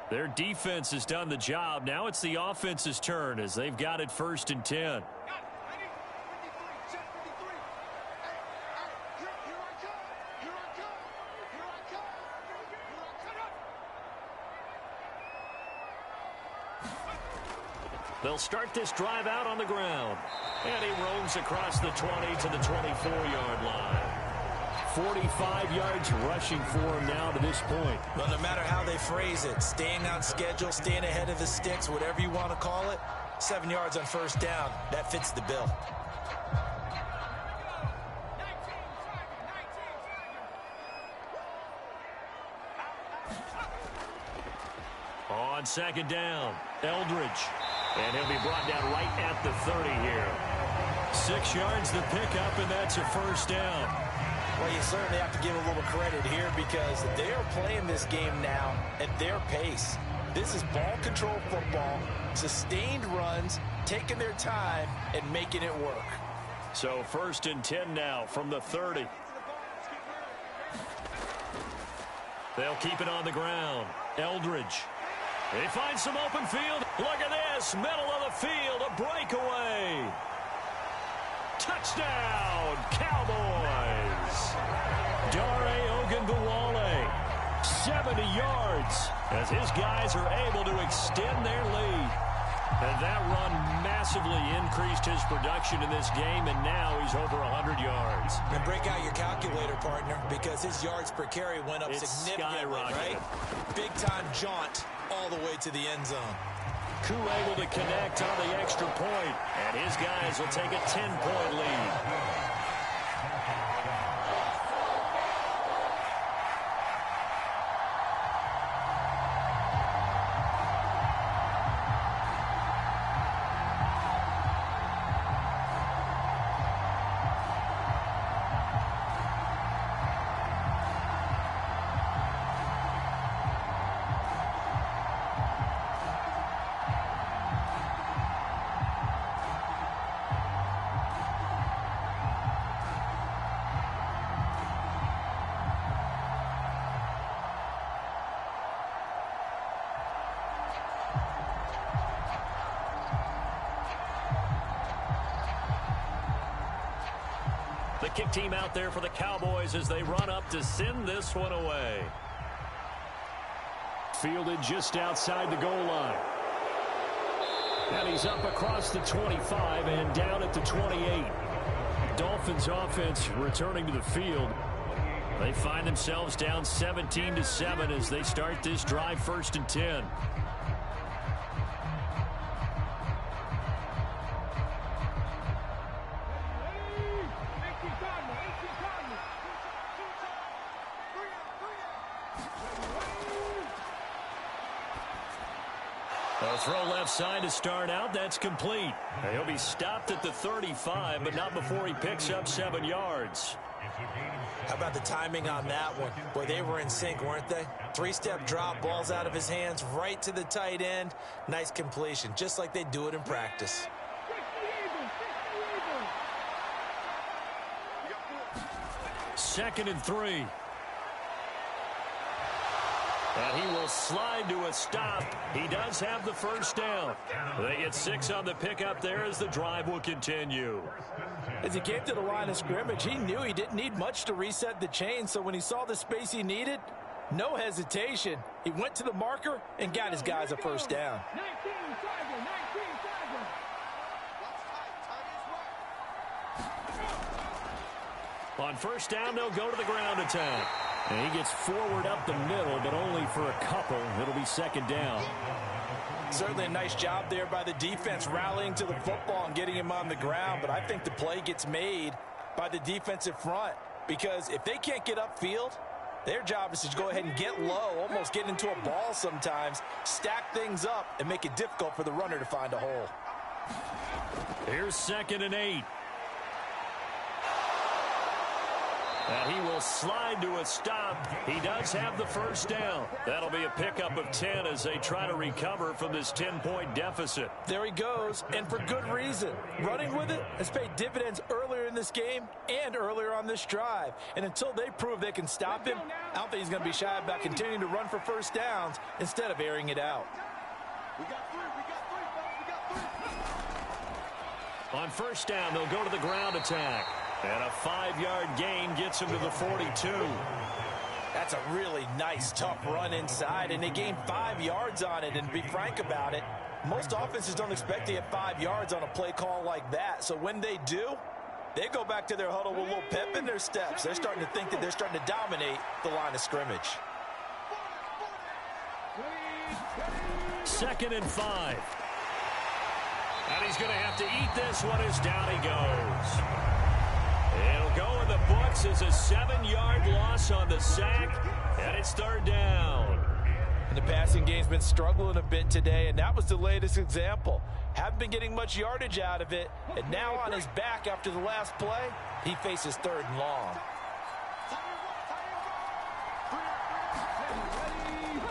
Their defense has done the job. Now it's the offense's turn as they've got it 1st and 10. They'll start this drive out on the ground. And he roams across the 20 to the 24-yard line. 45 yards rushing for him now to this point. Well, no matter how they phrase it, staying on schedule, staying ahead of the sticks, whatever you want to call it, 7 yards on 1st down, that fits the bill. On 2nd down, Eldridge. And he'll be brought down right at the 30 here. 6 yards the pickup, and that's a 1st down. Well, you certainly have to give a little credit here because they are playing this game now at their pace. This is ball control football, sustained runs, taking their time, and making it work. So 1st and 10 now from the 30. They'll keep it on the ground. Eldridge. They find some open field. Look at this. Middle of the field. A breakaway. Touchdown, Cowboys. Dare Ogunbowale. 70 yards as his guys are able to extend their lead. And that run massively increased his production in this game, and now he's over 100 yards. And break out your calculator, partner, because his yards per carry went up significantly, right? Big-time jaunt all the way to the end zone. Ncaa able to connect on the extra point, and his guys will take a 10-point lead. The kick team out there for the Cowboys as they run up to send this one away. Fielded just outside the goal line. And he's up across the 25 and down at the 28. Dolphins offense returning to the field. They find themselves down 17-7 as they start this drive 1st and 10. A throw left side to start out. That's complete. He'll be stopped at the 35, but not before he picks up 7 yards. How about the timing on that one? Boy, they were in sync, weren't they? 3-step drop, balls out of his hands, right to the tight end. Nice completion, just like they do it in practice. Second and 3. And he will slide to a stop. He does have the first down. They get 6 on the pickup there as the drive will continue. As he came to the line of scrimmage, he knew he didn't need much to reset the chain, so when he saw the space he needed, no hesitation. He went to the marker and got his guys a first down. 19 Tiger, 19 Tiger. On first down, they'll go to the ground attack. And he gets forward up the middle, but only for a couple. It'll be second down. Certainly a nice job there by the defense rallying to the football and getting him on the ground, but I think the play gets made by the defensive front because if they can't get upfield, their job is to go ahead and get low, almost get into a ball sometimes, stack things up, and make it difficult for the runner to find a hole. Here's 2nd and 8. And he will slide to a stop. He does have the first down. That'll be a pickup of 10 as they try to recover from this 10-point deficit. There he goes, and for good reason. Running with it has paid dividends earlier in this game and earlier on this drive. And until they prove they can stop him, I don't think he's going to be shy about continuing to run for first downs instead of airing it out. On first down, they'll go to the ground attack. And a 5-yard gain gets him to the 42. That's a really nice, tough run inside, and they gained 5 yards on it. And to be frank about it, most offenses don't expect to get 5 yards on a play call like that. So when they do, they go back to their huddle with a little pep in their steps. They're starting to think that they're starting to dominate the line of scrimmage. 2nd and 5. And he's going to have to eat this one as down he goes. It'll go in the books as a 7-yard loss on the sack, and it's 3rd down. And the passing game's been struggling a bit today, and that was the latest example. Haven't been getting much yardage out of it, and now on his back after the last play, he faces 3rd and long.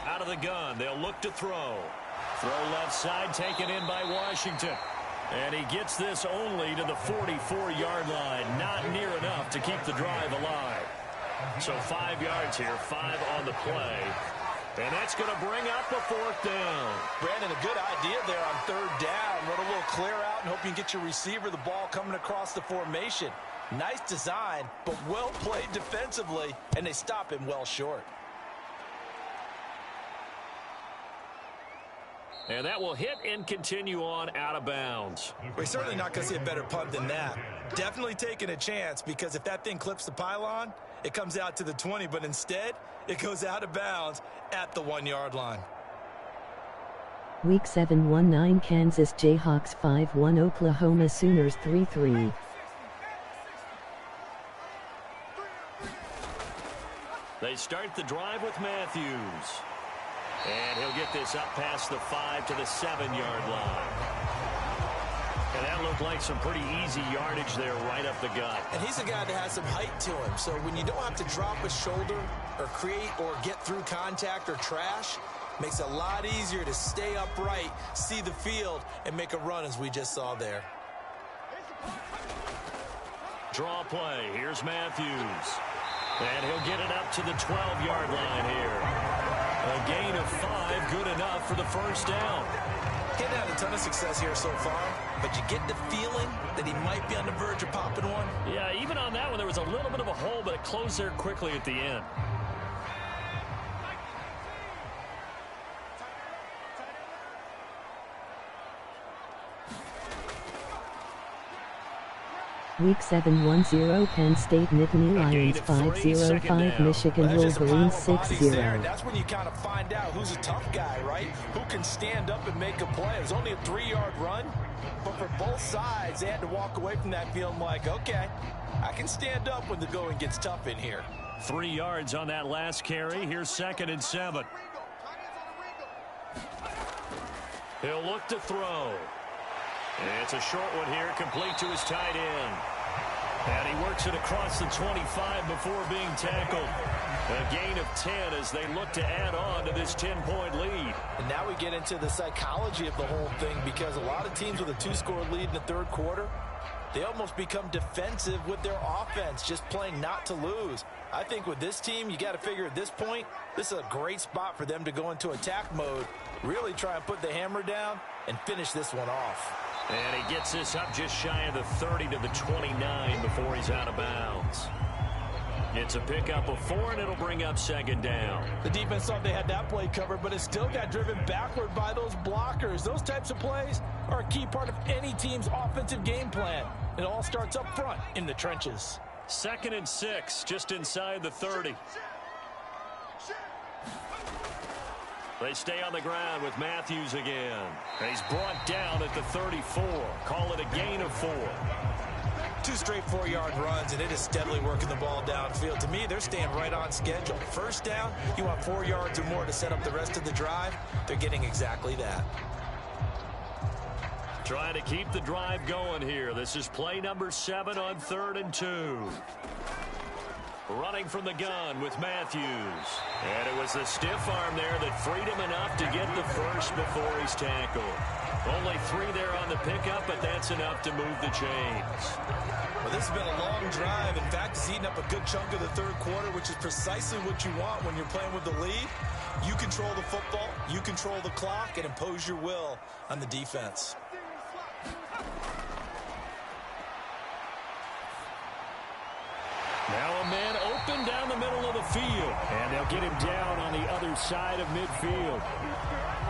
Out of the gun, they'll look to throw. Throw left side, taken in by Washington. And he gets this only to the 44-yard line. Not near enough to keep the drive alive. So 5 yards here, 5 on the play. And that's going to bring up a 4th down. Brandon, a good idea there on 3rd down. Run a little clear out and hope you can get your receiver the ball coming across the formation. Nice design, but well played defensively, and they stop him well short. And that will hit and continue on out of bounds. We're certainly not going to see a better punt than that. Definitely taking a chance because if that thing clips the pylon, it comes out to the 20, but instead it goes out of bounds at the 1-yard line. Week 7 1-9 Kansas Jayhawks 5-1 Oklahoma Sooners 3-3. They start the drive with Matthews. And he'll get this up past the 5 to the 7-yard line. And that looked like some pretty easy yardage there right up the gut. And he's a guy that has some height to him. So when you don't have to drop a shoulder or create or get through contact or trash, makes it a lot easier to stay upright, see the field, and make a run as we just saw there. Draw play. Here's Matthews. And he'll get it up to the 12-yard line here. A gain of 5, good enough for the first down. He hadn't had a ton of success here so far, but you get the feeling that he might be on the verge of popping one. Yeah, even on that one, there was a little bit of a hole, but it closed there quickly at the end. Week 7 1-0 Penn State Nittany Lions 5-0 Michigan Wolverines 6-0. That's when you kind of find out who's a tough guy, right? Who can stand up and make a play. It was only a 3-yard run, but for both sides, they had to walk away from that feeling like, okay, I can stand up when the going gets tough in here. 3 yards on that last carry. Here's 2nd and 7. He'll look to throw. It's a short one here, complete to his tight end. And he works it across the 25 before being tackled. A gain of 10 as they look to add on to this 10-point lead. And now we get into the psychology of the whole thing because a lot of teams with a 2-score lead in the 3rd quarter they almost become defensive with their offense, just playing not to lose. I think with this team, you got to figure at this point, this is a great spot for them to go into attack mode, really try and put the hammer down and finish this one off. And he gets this up just shy of the 30 to the 29 before he's out of bounds. It's a pickup of 4, and it'll bring up second down. The defense thought they had that play covered, but it still got driven backward by those blockers. Those types of plays are a key part of any team's offensive game plan. It all starts up front in the trenches. 2nd and 6, just inside the 30. They stay on the ground with Matthews again. He's brought down at the 34. Call it a gain of 4. 2 straight 4-yard runs, and it is steadily working the ball downfield. To me, they're staying right on schedule. First down, you want 4 yards or more to set up the rest of the drive. They're getting exactly that. Trying to keep the drive going here. This is play number 7 on 3rd and 2. Running from the gun with Matthews. And it was the stiff arm there that freed him enough to get the first before he's tackled. Only 3 there on the pickup, but that's enough to move the chains. Well, this has been a long drive. In fact, it's eaten up a good chunk of the 3rd quarter, which is precisely what you want when you're playing with the lead. You control the football, you control the clock, and impose your will on the defense. Now a man open down the middle of the field. And they'll get him down on the other side of midfield.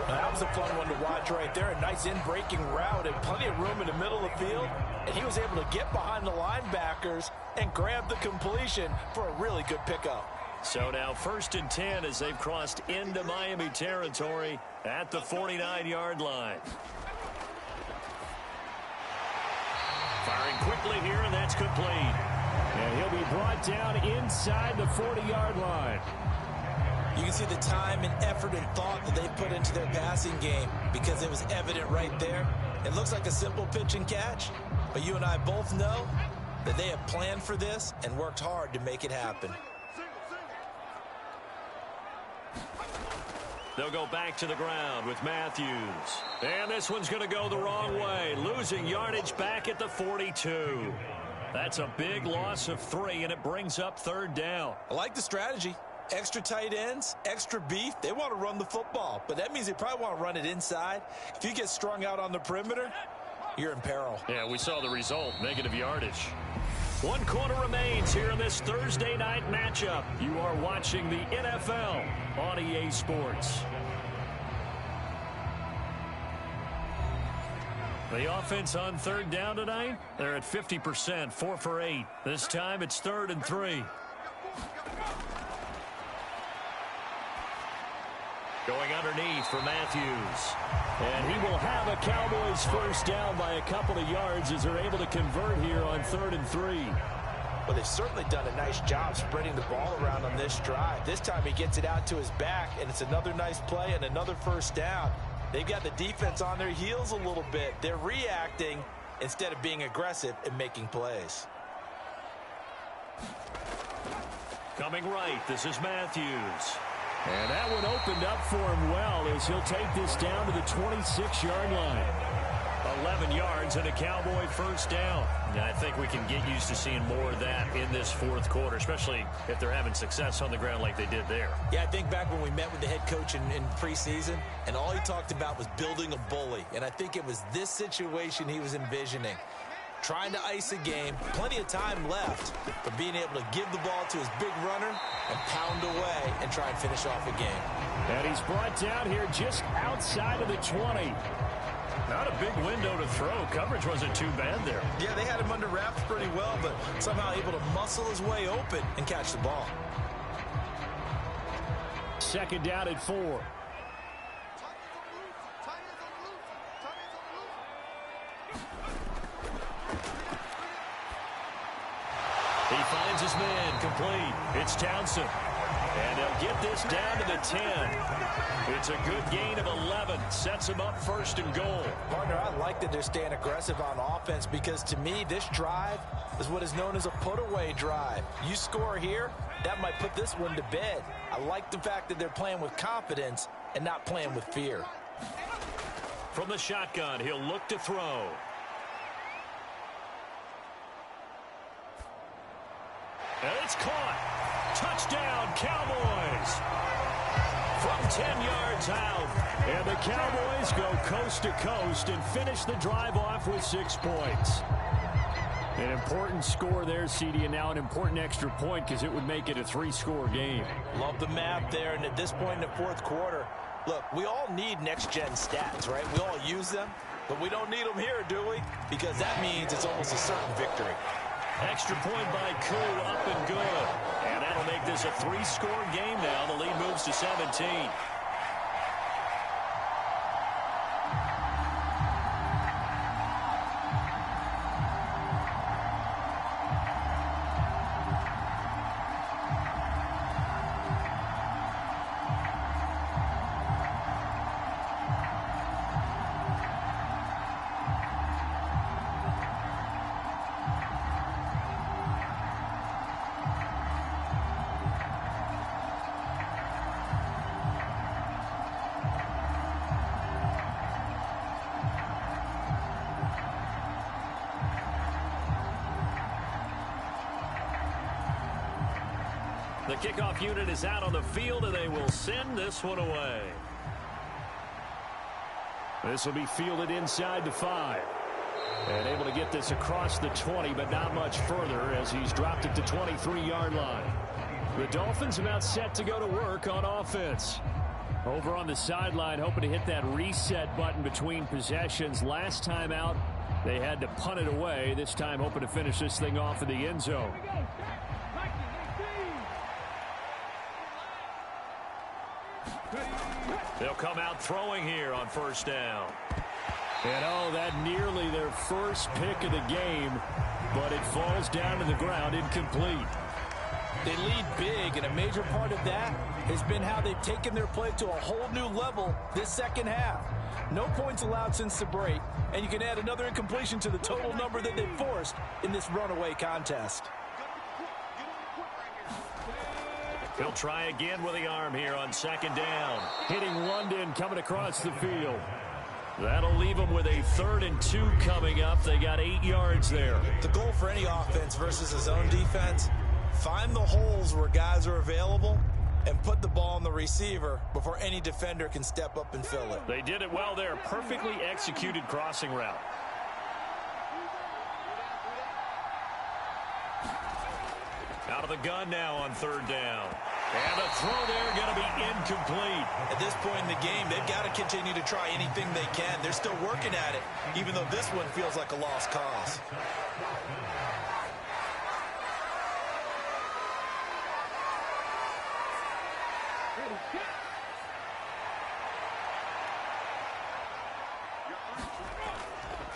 Now, that was a fun one to watch right there. A nice in-breaking route and plenty of room in the middle of the field. And he was able to get behind the linebackers and grab the completion for a really good pickup. So now 1st and 10 as they've crossed into Miami territory at the 49-yard line. Firing quickly here, and that's complete. And he'll be brought down inside the 40-yard line. You can see the time and effort and thought that they put into their passing game because it was evident right there. It looks like a simple pitch and catch, but you and I both know that they have planned for this and worked hard to make it happen. They'll go back to the ground with Matthews. And this one's going to go the wrong way, losing yardage back at the 42. That's a big loss of 3, and it brings up 3rd down. I like the strategy. Extra tight ends, extra beef. They want to run the football, but that means they probably want to run it inside. If you get strung out on the perimeter, you're in peril. Yeah, we saw the result, negative yardage. 1 quarter remains here in this Thursday night matchup. You are watching the NFL on EA Sports. The offense on 3rd down tonight, they're at 50%, 4 for 8. This time it's 3rd and 3. Going underneath for Matthews. And he will have a Cowboys first down by a couple of yards as they're able to convert here on 3rd and 3. Well, they've certainly done a nice job spreading the ball around on this drive. This time he gets it out to his back, and it's another nice play and another first down. They've got the defense on their heels a little bit. They're reacting instead of being aggressive and making plays. Coming right, this is Matthews. And that one opened up for him well as he'll take this down to the 26-yard line. 11 yards and a Cowboy first down. And I think we can get used to seeing more of that in this 4th quarter, especially if they're having success on the ground like they did there. Yeah, I think back when we met with the head coach in preseason, and all he talked about was building a bully. And I think it was this situation he was envisioning. Trying to ice a game, plenty of time left, but being able to give the ball to his big runner and pound away and try and finish off a game. And he's brought down here just outside of the 20. Not a big window to throw. Coverage wasn't too bad there. Yeah, they had him under wraps pretty well, but somehow able to muscle his way open and catch the ball. 2nd down at 4. He finds his man complete. It's Townsend. And they'll get this down to the 10. It's a good gain of 11. Sets him up 1st and goal. Partner, I like that they're staying aggressive on offense because to me, this drive is what is known as a put-away drive. You score here, that might put this one to bed. I like the fact that they're playing with confidence and not playing with fear. From the shotgun, he'll look to throw. And it's caught. Touchdown, Cowboys. From 10 yards out. And the Cowboys go coast to coast and finish the drive off with 6 points. An important score there, CD, and now an important extra point because it would make it a 3-score game. Love the math there, and at this point in the fourth quarter, look, we all need next-gen stats, right? We all use them, but we don't need them here, do we? Because that means it's almost a certain victory. Extra point by Koo, up and good. And that'll make this a 3-score game now. The lead moves to 17. The kickoff unit is out on the field, and they will send this one away. This will be fielded inside the 5. And able to get this across the 20, but not much further as he's dropped it to 23-yard line. The Dolphins about set to go to work on offense. Over on the sideline, hoping to hit that reset button between possessions. Last time out, they had to punt it away. This time hoping to finish this thing off in the end zone. They'll come out throwing here on first down. And oh, that nearly their first pick of the game, but it falls down to the ground incomplete. They lead big, and a major part of that has been how they've taken their play to a whole new level this second half. No points allowed since the break, and you can add another incompletion to the total number that they've forced in this runaway contest. He'll try again with the arm here on second down. Hitting London coming across the field. That'll leave them with a 3rd and 2 coming up. They got 8 yards there. The goal for any offense versus his own defense, find the holes where guys are available and put the ball on the receiver before any defender can step up and fill it. They did it well there. Perfectly executed crossing route. Out of the gun now on 3rd down. And a throw there going to be incomplete. At this point in the game, they've got to continue to try anything they can. They're still working at it, even though this one feels like a lost cause.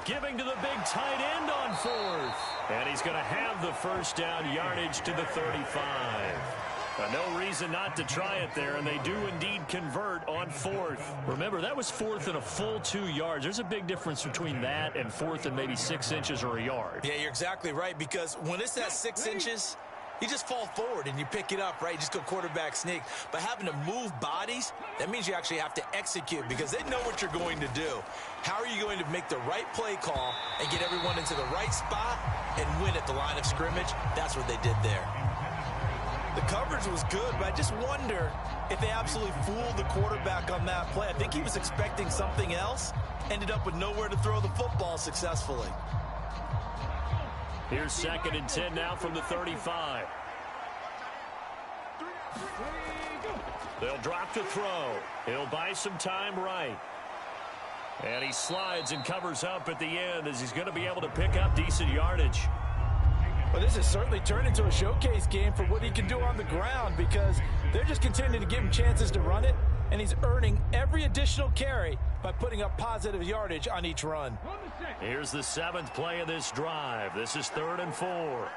Giving to the big tight end on 4th. And he's going to have the first down, yardage to the 35. No reason not to try it there, and they do indeed convert on 4th. Remember, that was 4th and a full 2 yards. There's a big difference between that and 4th and maybe 6 inches or a yard. Yeah, you're exactly right, because when it's that 6 inches, you just fall forward and you pick it up, right? You just go quarterback sneak. But having to move bodies, that means you actually have to execute because they know what you're going to do. How are you going to make the right play call and get everyone into the right spot and win at the line of scrimmage? That's what they did there. The coverage was good, but I just wonder if they absolutely fooled the quarterback on that play. I think he was expecting something else, ended up with nowhere to throw the football successfully. Here's 2nd and 10 now from the 35. They'll drop to throw. He'll buy some time right. And he slides and covers up at the end as he's going to be able to pick up decent yardage. Well, this has certainly turned into a showcase game for what he can do on the ground because they're just continuing to give him chances to run it, and he's earning every additional carry by putting up positive yardage on each run. Here's the 7th play of this drive. This is 3rd and 4.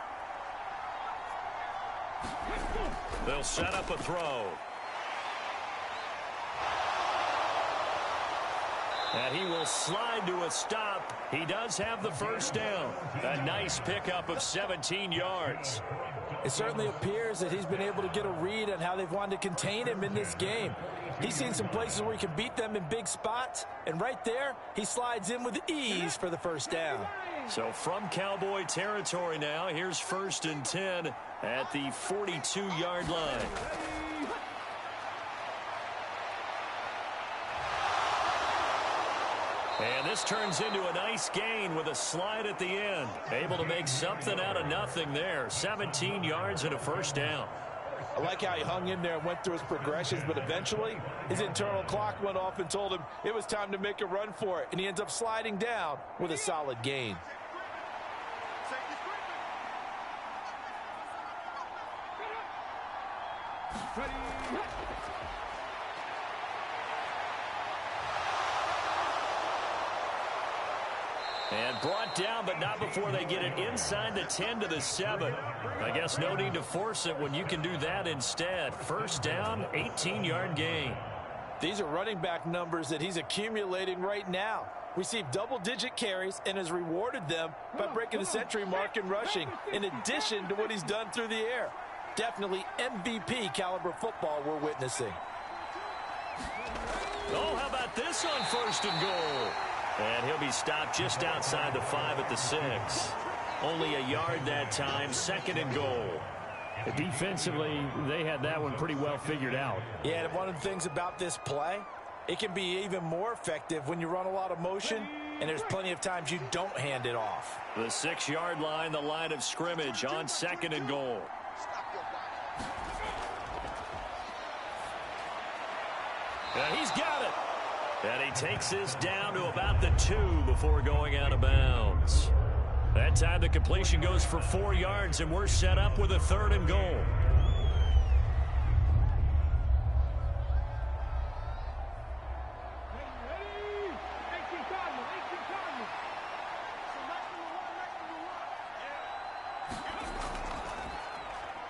They'll set up a throw. And he will slide to a stop. He does have the first down. A nice pickup of 17 yards. It certainly appears that he's been able to get a read on how they've wanted to contain him in this game. He's seen some places where he can beat them in big spots, and right there, he slides in with ease for the first down. So from Cowboy territory now, here's 1st and 10 at the 42-yard line. And this turns into a nice gain with a slide at the end. Able to make something out of nothing there. 17 yards and a first down. I like how he hung in there and went through his progressions, but eventually his internal clock went off and told him it was time to make a run for it, and he ends up sliding down with a solid gain. And brought down, but not before they get it inside the 10 to the 7. I guess no need to force it when you can do that instead. First down, 18-yard gain. These are running back numbers that he's accumulating right now. Received double-digit carries and has rewarded them by breaking the century mark in rushing, in addition to what he's done through the air. Definitely MVP caliber football we're witnessing. Oh, how about this on 1st and goal? And he'll be stopped just outside the 5 at the 6. Only a yard that time, 2nd and goal. Defensively, they had that one pretty well figured out. Yeah, and one of the things about this play, it can be even more effective when you run a lot of motion, and there's plenty of times you don't hand it off. The 6-yard line, the line of scrimmage on 2nd and goal. And he's got it. And he takes this down to about the 2 before going out of bounds. That time the completion goes for 4 yards, and we're set up with a 3rd and goal.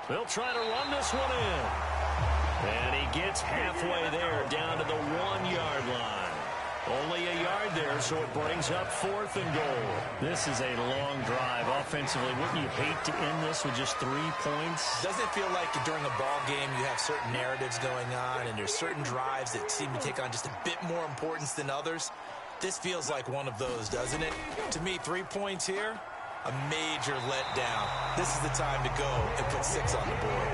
They'll try to run this one in. And he gets halfway there, down to the 1-yard line. Only a yard there, so it brings up 4th and goal. This is a long drive offensively. Wouldn't you hate to end this with just 3 points? Doesn't it feel like during a ball game you have certain narratives going on, and there's certain drives that seem to take on just a bit more importance than others? This feels like one of those, doesn't it? To me, 3 points here, a major letdown. This is the time to go and put 6 on the board.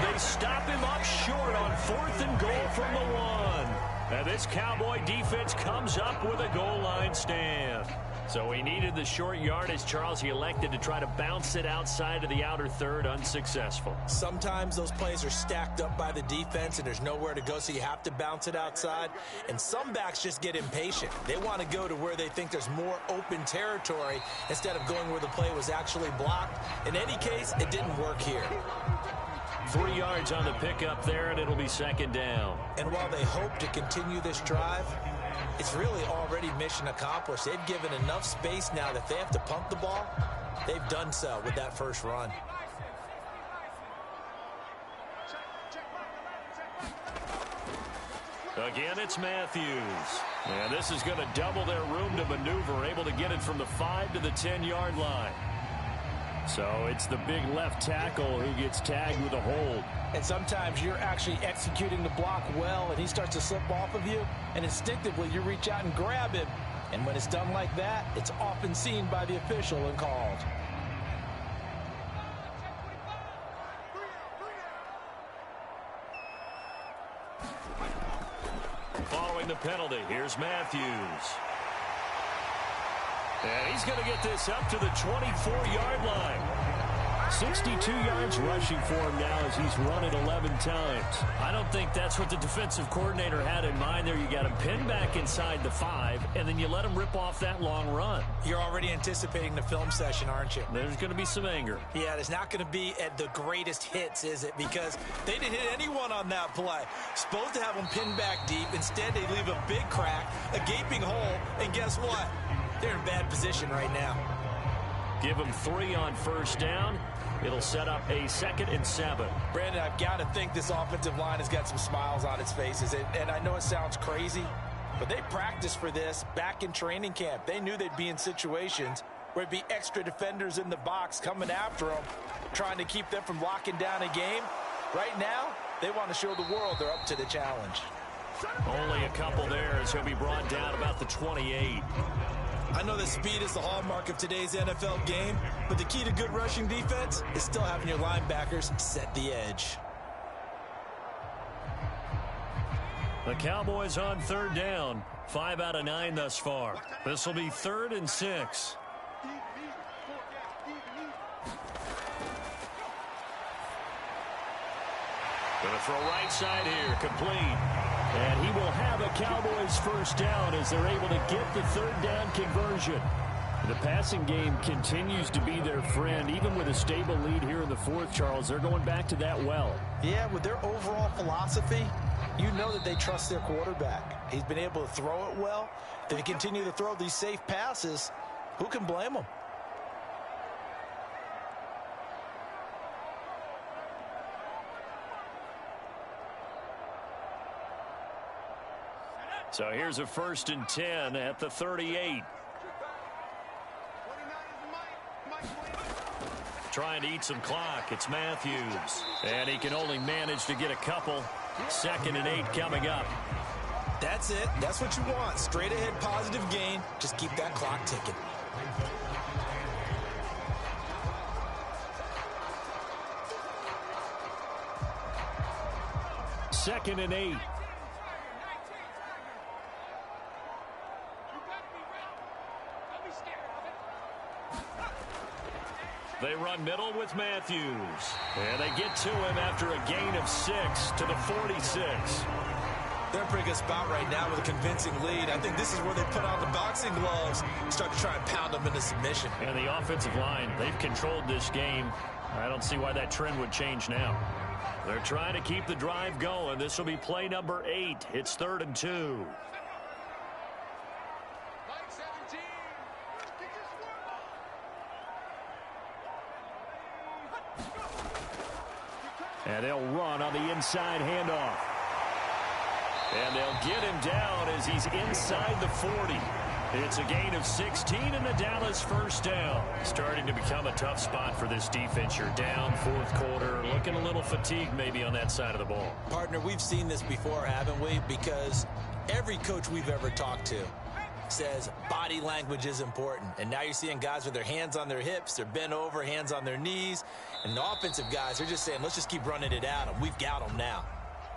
They stop him up short on 4th and goal from the 1. And this Cowboy defense comes up with a goal line stand. So he needed the short yardage, Charles. He elected to try to bounce it outside of the outer 3rd, unsuccessful. Sometimes those plays are stacked up by the defense and there's nowhere to go, so you have to bounce it outside. And some backs just get impatient. They want to go to where they think there's more open territory instead of going where the play was actually blocked. In any case, it didn't work here. 3 yards on the pickup there, and it'll be 2nd down. And while they hope to continue this drive, it's really already mission accomplished. They've given enough space now that they have to pump the ball. They've done so with that first run. Again, it's Matthews. And this is going to double their room to maneuver, able to get it from the 5 to the 10-yard line. So it's the big left tackle who gets tagged with a hold. And sometimes you're actually executing the block well, and he starts to slip off of you, and instinctively you reach out and grab him. And when it's done like that, it's often seen by the official and called. Following the penalty, here's Matthews. And he's going to get this up to the 24-yard line. 62 yards rushing for him now as he's run it 11 times. I don't think that's what the defensive coordinator had in mind there. You got him pinned back inside the 5, and then you let him rip off that long run. You're already anticipating the film session, aren't you? There's going to be some anger. Yeah, there's not going to be at the greatest hits, is it? Because they didn't hit anyone on that play. Supposed to have them pinned back deep. Instead, they leave a big crack, a gaping hole, and guess what? They're in bad position right now. Give them 3 on first down. It'll set up a 2nd and 7. Brandon, I've got to think this offensive line has got some smiles on its faces. And I know it sounds crazy, But they practiced for this back in training camp. They knew they'd be in situations where it'd be extra defenders in the box coming after them, trying to keep them from locking down a game. Right now, they want to show the world they're up to the challenge. Only a couple there as he'll be brought down about the 28. I know that speed is the hallmark of today's NFL game, but the key to good rushing defense is still having your linebackers set the edge. The Cowboys on third down. 5 out of 9 thus far. This will be 3rd and 6. Going to throw right side here, complete. And he will have a Cowboys first down as they're able to get the third down conversion. The passing game continues to be their friend. Even with a stable lead here in the fourth, Charles, they're going back to that well. Yeah, with their overall philosophy, you know that they trust their quarterback. He's been able to throw it well. If they continue to throw these safe passes, who can blame them? So here's a 1st and 10 at the 38. Trying to eat some clock. It's Matthews. And he can only manage to get a couple. 2nd and 8 coming up. That's it. That's what you want. Straight ahead positive gain. Just keep that clock ticking. Second and 8. They run middle with Matthews. And they get to him after a gain of 6 to the 46. They're in a pretty good spot right now with a convincing lead. I think this is where they put on the boxing gloves, start to try and pound them into submission. And the offensive line, they've controlled this game. I don't see why that trend would change now. They're trying to keep the drive going. This will be play number 8. It's 3rd and 2. And they'll run on the inside handoff. And they'll get him down as he's inside the 40. It's a gain of 16 and the Dallas first down. Starting to become a tough spot for this defense. You're down fourth quarter, looking a little fatigued maybe on that side of the ball. Partner, we've seen this before, haven't we? Because every coach we've ever talked to says body language is important. And now you're seeing guys with their hands on their hips, they're bent over, hands on their knees. And the offensive guys, they're just saying, let's just keep running it at them. We've got them now.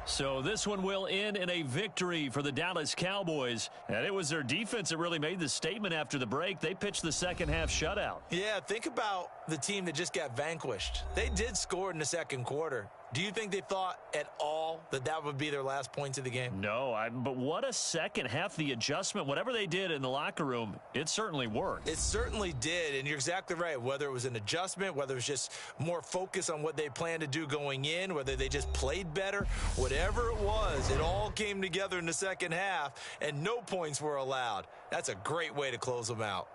So this one will end in a victory for the Dallas Cowboys. And it was their defense that really made the statement after the break. They pitched the second half shutout. Yeah, think about the team that just got vanquished. They did score in the second quarter. Do you think they thought at all that that would be their last points of the game? No, but what a second half. The adjustment, whatever they did in the locker room, it certainly worked. It certainly did, and you're exactly right. Whether it was an adjustment, whether it was just more focus on what they planned to do going in, whether they just played better, whatever it was, it all came together in the second half, and no points were allowed. That's a great way to close them out.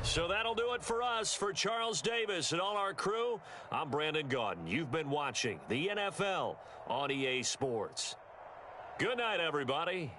So that'll do it for us. For Charles Davis and all our crew, I'm Brandon Gaudin. You've been watching the NFL on EA Sports. Good night, everybody.